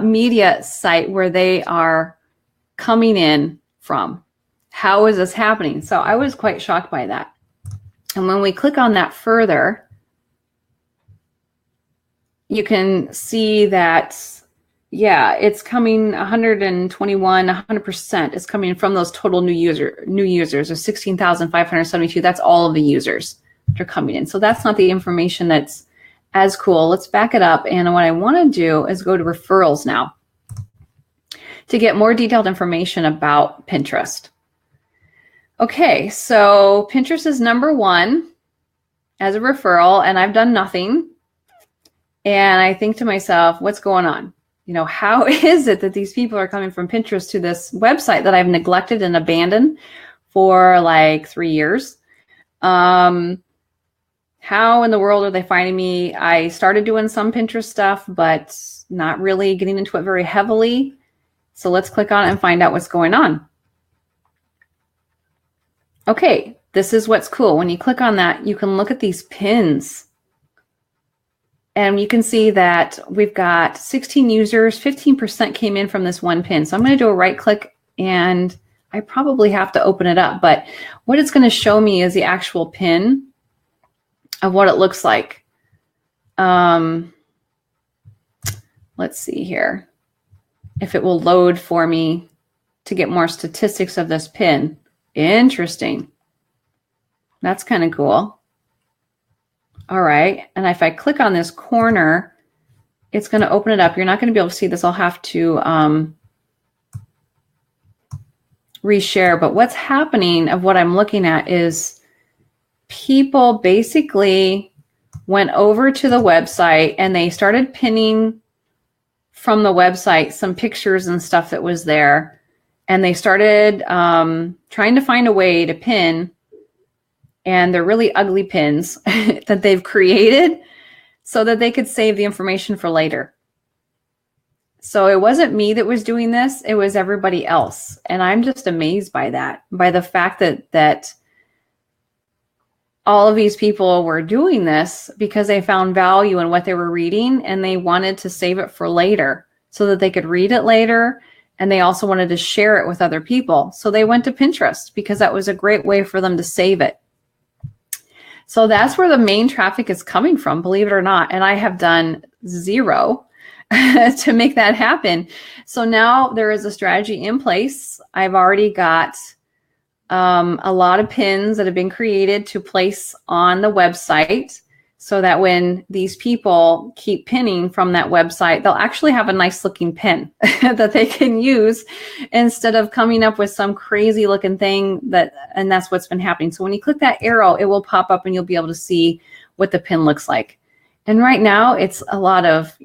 media site where they are coming in from. How is this happening? So I was quite shocked by that. And when we click on that further, you can see that, yeah, it's coming 100% is coming from those total new users of 16,572. That's all of the users that are coming in. So that's not the information that's as cool. Let's back it up. And what I want to do is go to referrals now to get more detailed information about Pinterest. Okay, so Pinterest is number one as a referral, and I've done nothing. And I think to myself, what's going on? How is it that these people are coming from Pinterest to this website that I've neglected and abandoned for like 3 years? How in the world are they finding me? I started doing some Pinterest stuff, but not really getting into it very heavily. So let's click on it and find out what's going on. Okay, this is what's cool. When you click on that, you can look at these pins. And you can see that we've got 16 users, 15% came in from this one pin. So I'm going to do a right click and I probably have to open it up. But what it's going to show me is the actual pin of what it looks like. Let's see here. If it will load for me to get more statistics of this pin. Interesting. That's kind of cool. All right. And if I click on this corner, it's going to open it up. You're not going to be able to see this. I'll have to reshare. But what's happening of what I'm looking at is people basically went over to the website and they started pinning from the website some pictures and stuff that was there. And they started trying to find a way to pin, and they're really ugly pins that they've created so that they could save the information for later. So it wasn't me that was doing this, it was everybody else. And I'm just amazed by that, by the fact that all of these people were doing this because they found value in what they were reading and they wanted to save it for later so that they could read it later. And they also wanted to share it with other people. So they went to Pinterest because that was a great way for them to save it. So that's where the main traffic is coming from, believe it or not. And I have done zero to make that happen. So now there is a strategy in place. I've already got a lot of pins that have been created to place on the website so that when these people keep pinning from that website, they'll actually have a nice looking pin that they can use instead of coming up with some crazy looking thing and that's what's been happening. So when you click that arrow, it will pop up and you'll be able to see what the pin looks like. And right now it's a lot of,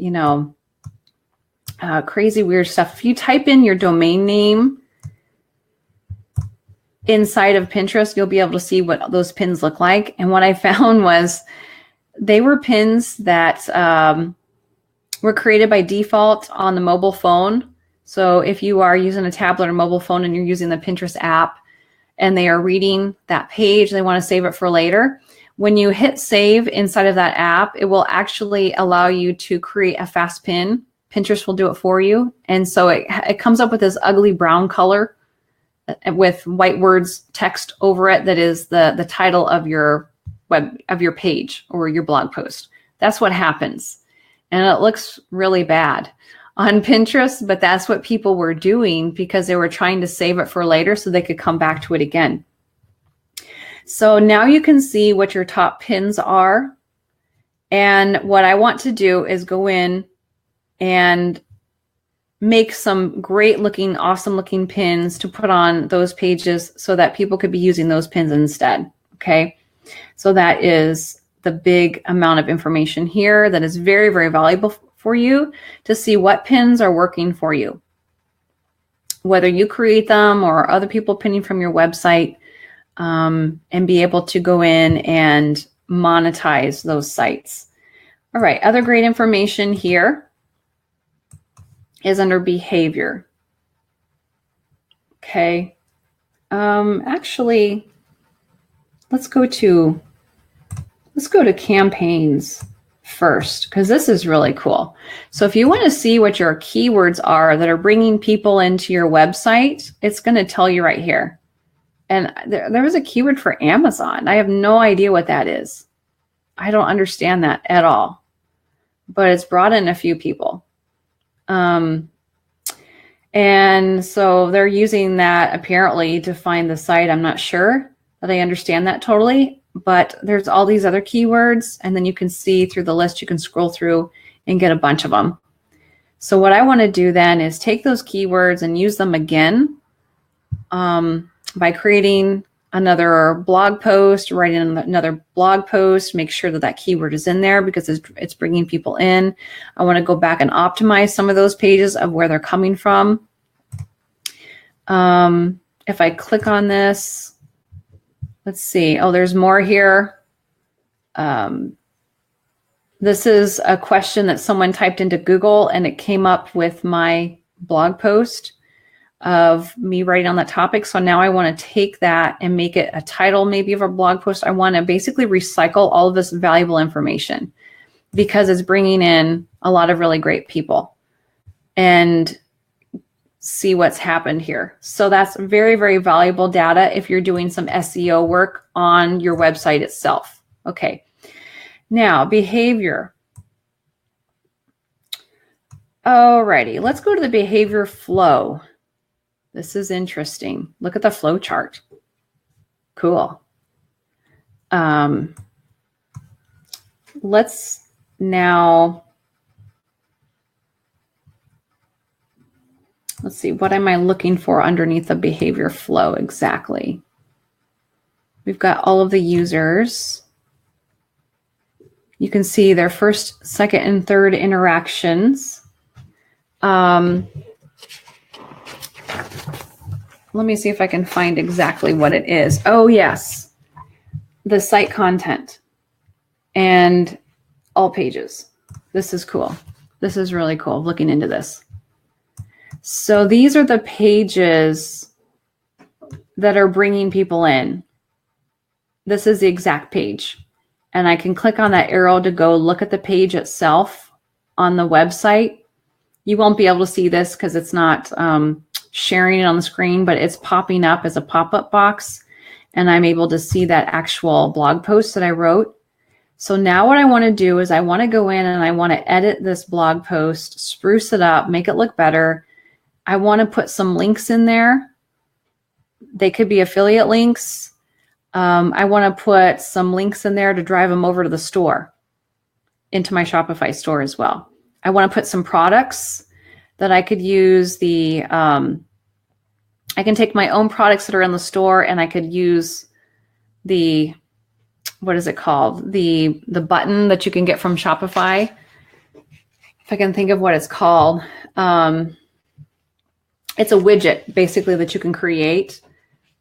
crazy weird stuff. If you type in your domain name inside of Pinterest, you'll be able to see what those pins look like. And what I found was they were pins that were created by default on the mobile phone. So if you are using a tablet or mobile phone and you're using the Pinterest app and they are reading that page, they want to save it for later. When you hit save inside of that app, it will actually allow you to create a fast pin. Pinterest will do it for you. And so it comes up with this ugly brown color with white words text over it that is the title of your page or your blog post. That's what happens. And it looks really bad on Pinterest, but that's what people were doing because they were trying to save it for later so they could come back to it again. So now you can see what your top pins are. And what I want to do is go in and make some great looking, awesome looking pins to put on those pages so that people could be using those pins instead. Okay. So that is the big amount of information here that is very, very valuable for you to see what pins are working for you. Whether you create them or other people pinning from your website, and be able to go in and monetize those sites. All right, other great information here is under behavior. Okay. Actually, let's go to campaigns first, because this is really cool. So if you want to see what your keywords are that are bringing people into your website, it's going to tell you right here. And there was a keyword for Amazon. I have no idea what that is. I don't understand that at all, but it's brought in a few people. And so they're using that apparently to find the site. I'm not sure that I understand that totally, but there's all these other keywords, and then you can see through the list, you can scroll through and get a bunch of them. So what I want to do then is take those keywords and use them again by creating another blog post, writing another blog post, make sure that that keyword is in there because it's bringing people in. I want to go back and optimize some of those pages of where they're coming from. If I click on this, let's see. Oh, there's more here. This is a question that someone typed into Google, and it came up with my blog post of me writing on that topic. So now I want to take that and make it a title maybe of a blog post. I want to basically recycle all of this valuable information because it's bringing in a lot of really great people and see what's happened here. So that's very, very valuable data if you're doing some SEO work on your website itself. Okay. Now, behavior. Alrighty, let's go to the behavior flow. This is interesting. Look at the flow chart. Cool. Let's see, what am I looking for underneath the behavior flow exactly? We've got all of the users. You can see their first, second, and third interactions. Let me see if I can find exactly what it is. Oh, yes. The site content and all pages. This is cool. This is really cool looking into this. So these are the pages that are bringing people in. this is the exact page. And I can click on that arrow to go look at the page itself on the website. You won't be able to see this because it's not sharing it on the screen, but it's popping up as a pop-up box. And I'm able to see that actual blog post that I wrote. So now what I want to do is I want to go in and I want to edit this blog post, spruce it up, make it look better. I want to put some links in there. They could be affiliate links. I want to put some links in there to drive them over to the store, into my Shopify store as well. I want to put some products that I could use. I can take my own products that are in the store and I could use the, what is it called? The button that you can get from Shopify. If I can think of what it's called. It's a widget basically that you can create.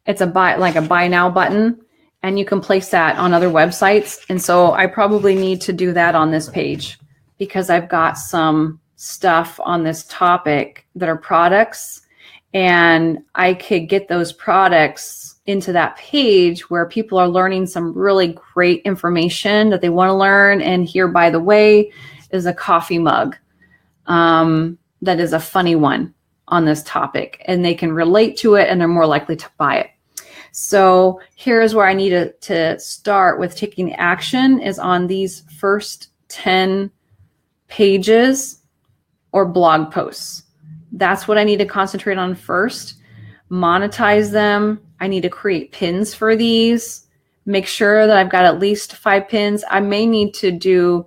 It's like a buy now button, and you can place that on other websites. And so I probably need to do that on this page because I've got some stuff on this topic that are products, and I could get those products into that page where people are learning some really great information that they want to learn. And here, by the way, is a coffee mug that is a funny one on this topic, and they can relate to it and they're more likely to buy it. So here's where I need to start with taking action, is on these first 10 pages or blog posts. That's what I need to concentrate on first. Monetize them. I need to create pins for these. Make sure that I've got at least 5 pins. I may need to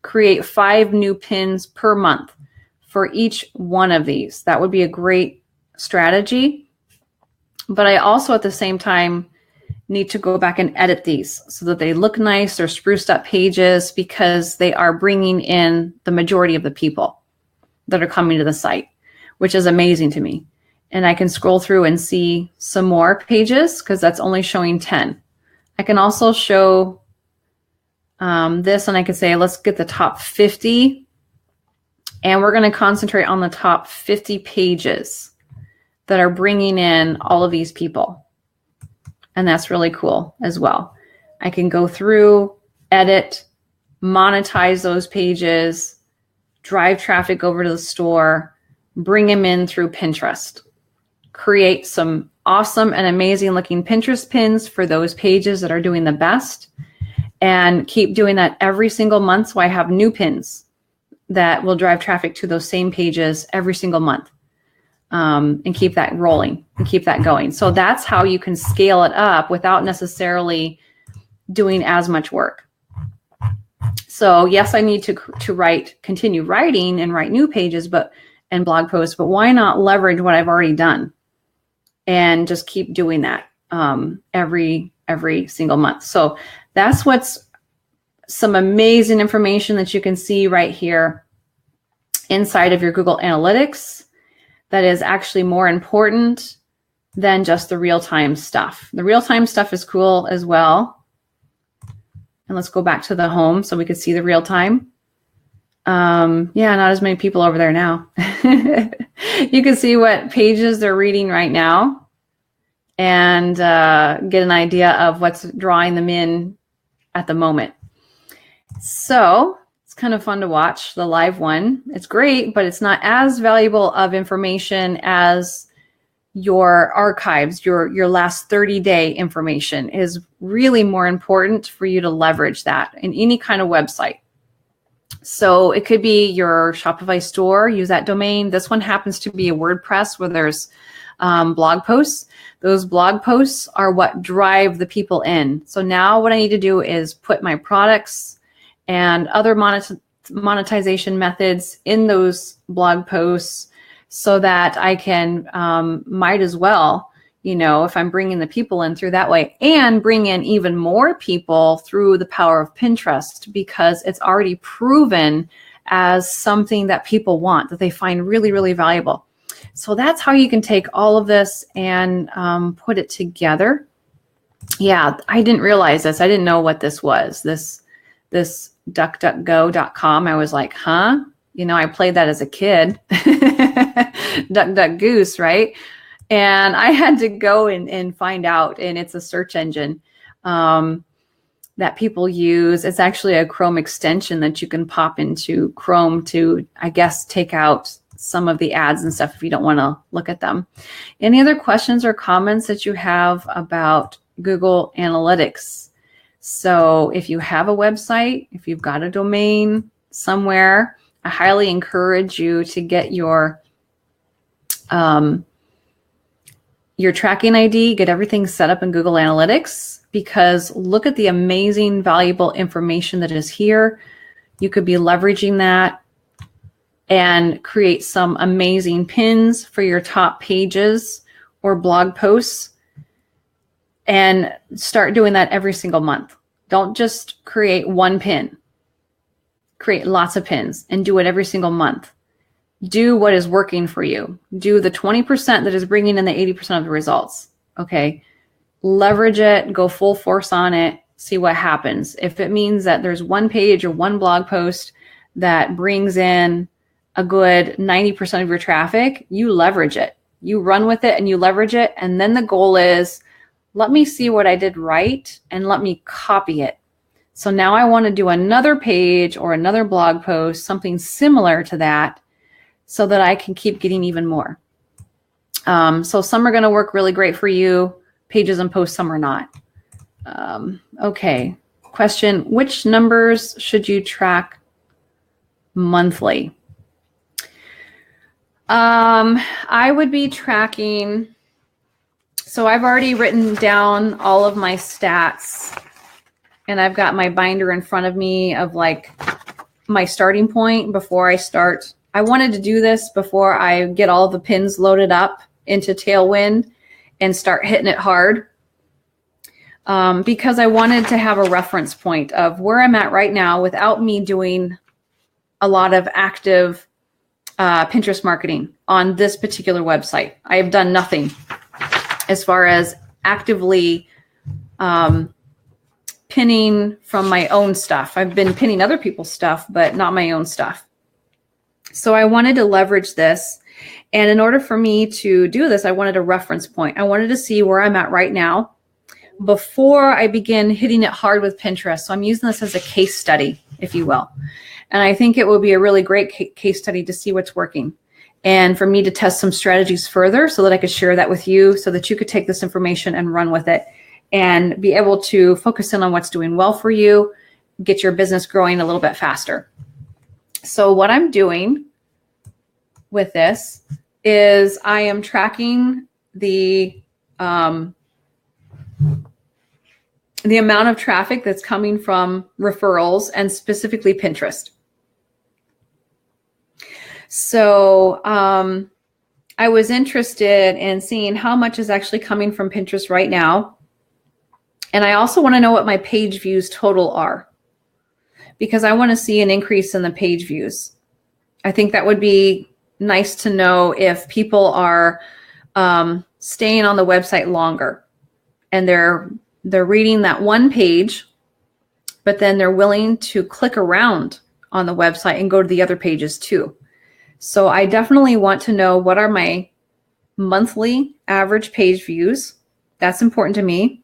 create 5 new pins per month for each one of these. That would be a great strategy. But I also at the same time need to go back and edit these so that they look nice. They're spruced up pages because they are bringing in the majority of the people that are coming to the site, which is amazing to me. And I can scroll through and see some more pages because that's only showing 10. I can also show this, and I can say, let's get the top 50. And we're going to concentrate on the top 50 pages that are bringing in all of these people. And that's really cool as well. I can go through, edit, monetize those pages, drive traffic over to the store, bring them in through Pinterest, create some awesome and amazing looking Pinterest pins for those pages that are doing the best, and keep doing that every single month. So I have new pins that will drive traffic to those same pages every single month. And keep that rolling and keep that going. So that's how you can scale it up without necessarily doing as much work. So yes, I need to continue writing and write new pages, and blog posts, but why not leverage what I've already done and just keep doing that every single month. So that's what's some amazing information that you can see right here inside of your Google Analytics. That is actually more important than just the real-time stuff. The real-time stuff is cool as well. And let's go back to the home so we could see the real-time. Yeah, not as many people over there now. You can see what pages they're reading right now and get an idea of what's drawing them in at the moment. So it's kind of fun to watch the live one. It's great, but it's not as valuable of information as your archives. Your last 30-day information is really more important for you to leverage that in any kind of website. So it could be your Shopify store, use that domain. This one happens to be a WordPress where there's blog posts. Those blog posts are what drive the people in. So now what I need to do is put my products and other monetization methods in those blog posts so that I can, might as well, if I'm bringing the people in through that way, and bring in even more people through the power of Pinterest, because it's already proven as something that people want, that they find really, really valuable. So that's how you can take all of this and put it together. Yeah, I didn't realize this. I didn't know what this was. This duckduckgo.com. I was like, huh? I played that as a kid. Duck, duck, goose, right? And I had to go and find out, and it's a search engine. that people use. It's actually a Chrome extension that you can pop into Chrome to, I guess, take out some of the ads and stuff if you don't want to look at them. Any other questions or comments that you have about Google Analytics? So if you have a website, if you've got a domain somewhere, I highly encourage you to get your tracking ID, get everything set up in Google Analytics, because look at the amazing, valuable information that is here. You could be leveraging that and create some amazing pins for your top pages or blog posts, and start doing that every single month. Don't just create one pin. Create lots of pins and do it every single month. Do what is working for you. Do the 20% that is bringing in the 80% of the results. Okay. Leverage it, go full force on it, see what happens. If it means that there's one page or one blog post that brings in a good 90% of your traffic, you leverage it. You run with it and you leverage it. And then the goal is, let me see what I did right and let me copy it. So now I want to do another page or another blog post, something similar to that, so that I can keep getting even more. So some are going to work really great for you, pages and posts, some are not. Okay, question, which numbers should you track monthly? I would be tracking, so I've already written down all of my stats, and I've got my binder in front of me of like my starting point before I start. I wanted to do this before I get all the pins loaded up into Tailwind and start hitting it hard, because I wanted to have a reference point of where I'm at right now without me doing a lot of active Pinterest marketing on this particular website. I have done nothing as far as actively pinning from my own stuff. I've been pinning other people's stuff, but not my own stuff. So I wanted to leverage this. And in order for me to do this, I wanted a reference point. I wanted to see where I'm at right now before I begin hitting it hard with Pinterest. So I'm using this as a case study, if you will. And I think it will be a really great case study to see what's working, and for me to test some strategies further so that I could share that with you, so that you could take this information and run with it and be able to focus in on what's doing well for you, get your business growing a little bit faster. So what I'm doing with this is I am tracking the amount of traffic that's coming from referrals, and specifically Pinterest. So I was interested in seeing how much is actually coming from Pinterest right now. And I also want to know what my page views total are, because I want to see an increase in the page views. I think that would be nice to know if people are staying on the website longer and they're reading that one page, but then they're willing to click around on the website and go to the other pages too. So I definitely want to know what are my monthly average page views. That's important to me.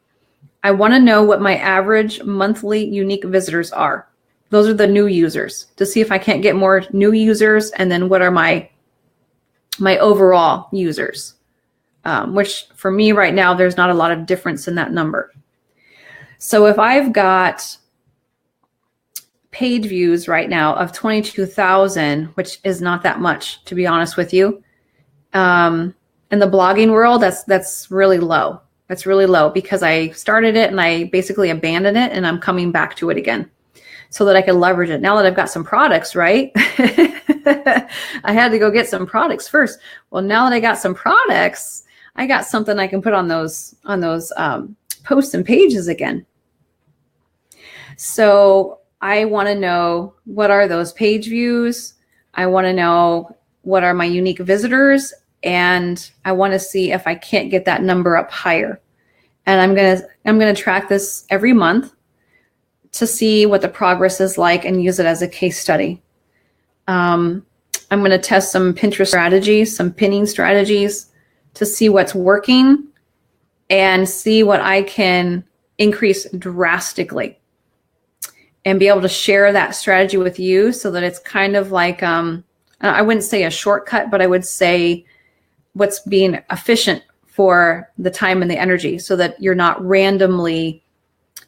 I want to know what my average monthly unique visitors are. Those are the new users, to see if I can't get more new users, and then what are my overall users, which for me right now, there's not a lot of difference in that number. So if I've got page views right now of 22,000, which is not that much, to be honest with you, in the blogging world, that's really low. That's really low, because I started it and I basically abandoned it, and I'm coming back to it again so that I can leverage it. Now that I've got some products, right? I had to go get some products first. Well, now that I got some products, I got something I can put on those posts and pages again. So I want to know, what are those page views? I want to know what are my unique visitors, and I want to see if I can't get that number up higher. And I'm going to track this every month to see what the progress is like and use it as a case study. I'm going to test some Pinterest strategies, some pinning strategies, to see what's working and see what I can increase drastically, and be able to share that strategy with you so that it's kind of like, I wouldn't say a shortcut, but I would say what's being efficient for the time and the energy, so that you're not randomly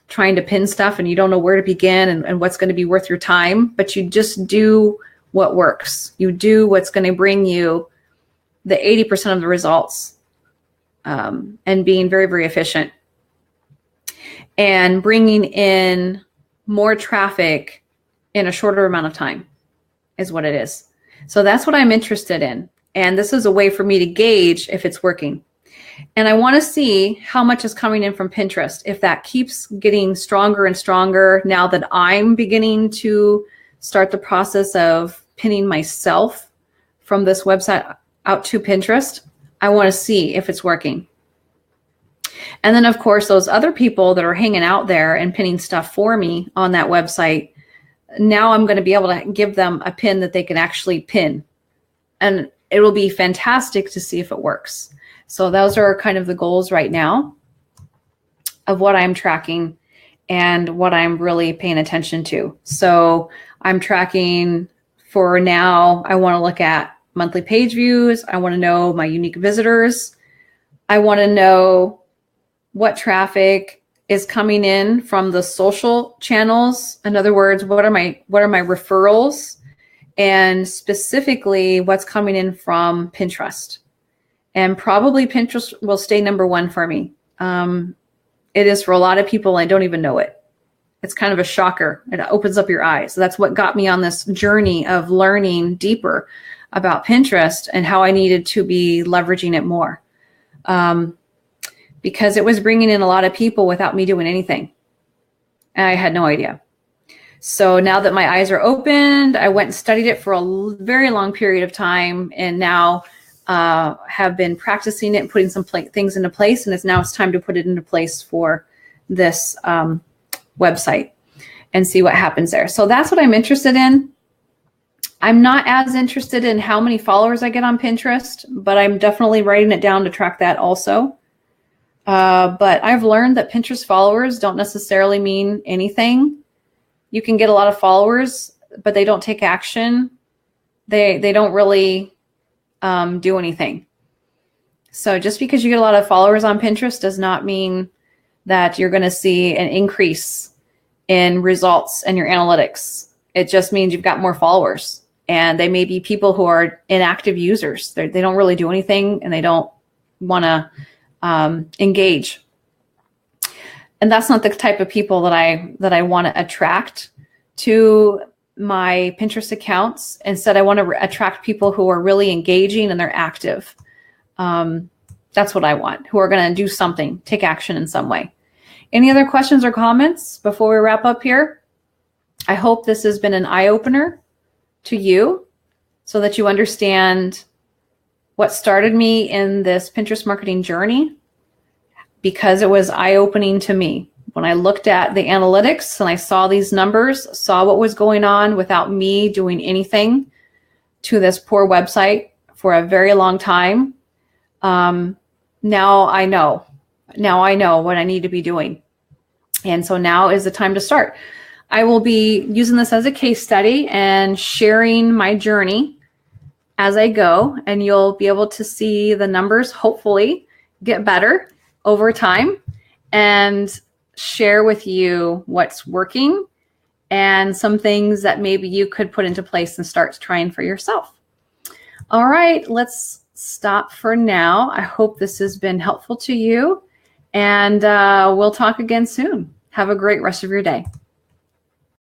trying to pin stuff and you don't know where to begin and what's going to be worth your time, but you just do what works. You do what's going to bring you the 80% of the results, and being very, very efficient and bringing in more traffic in a shorter amount of time is what it is. So that's what I'm interested in. And this is a way for me to gauge if it's working. And I want to see how much is coming in from Pinterest. If that keeps getting stronger and stronger now that I'm beginning to start the process of pinning myself from this website out to Pinterest, I want to see if it's working. And then, of course, those other people that are hanging out there and pinning stuff for me on that website, now I'm going to be able to give them a pin that they can actually pin. And it will be fantastic to see if it works. So those are kind of the goals right now of what I'm tracking and what I'm really paying attention to. So I'm tracking for now, I want to look at monthly page views. I want to know my unique visitors. I want to know what traffic is coming in from the social channels. In other words, what are my referrals, and specifically what's coming in from Pinterest. And probably Pinterest will stay number one for me. It is for a lot of people. I don't even know it. It's kind of a shocker. It opens up your eyes. So that's what got me on this journey of learning deeper about Pinterest and how I needed to be leveraging it more. Because it was bringing in a lot of people without me doing anything. And I had no idea. So now that my eyes are opened, I went and studied it for a very long period of time, and now have been practicing it and putting some things into place. And it's time to put it into place for this website and see what happens there. So that's what I'm interested in. I'm not as interested in how many followers I get on Pinterest, but I'm definitely writing it down to track that also. But I've learned that Pinterest followers don't necessarily mean anything. You can get a lot of followers, but they don't take action. They don't really do anything. So just because you get a lot of followers on Pinterest does not mean that you're going to see an increase in results and your analytics. It just means you've got more followers, and they may be people who are inactive users. They don't really do anything, and they don't want to engage. And that's not the type of people that I want to attract to my Pinterest accounts. Instead, I want to attract people who are really engaging and they're active. That's what I want, who are going to do something, take action in some way. Any other questions or comments before we wrap up here? I hope this has been an eye-opener to you so that you understand what started me in this Pinterest marketing journey, because it was eye-opening to me. When I looked at the analytics and I saw these numbers, saw what was going on without me doing anything to this poor website for a very long time, now I know. Now I know what I need to be doing. And so now is the time to start. I will be using this as a case study and sharing my journey as I go, and you'll be able to see the numbers hopefully get better over time and share with you what's working and some things that maybe you could put into place and start trying for yourself. All right, let's stop for now. I hope this has been helpful to you, and we'll talk again soon. Have a great rest of your day.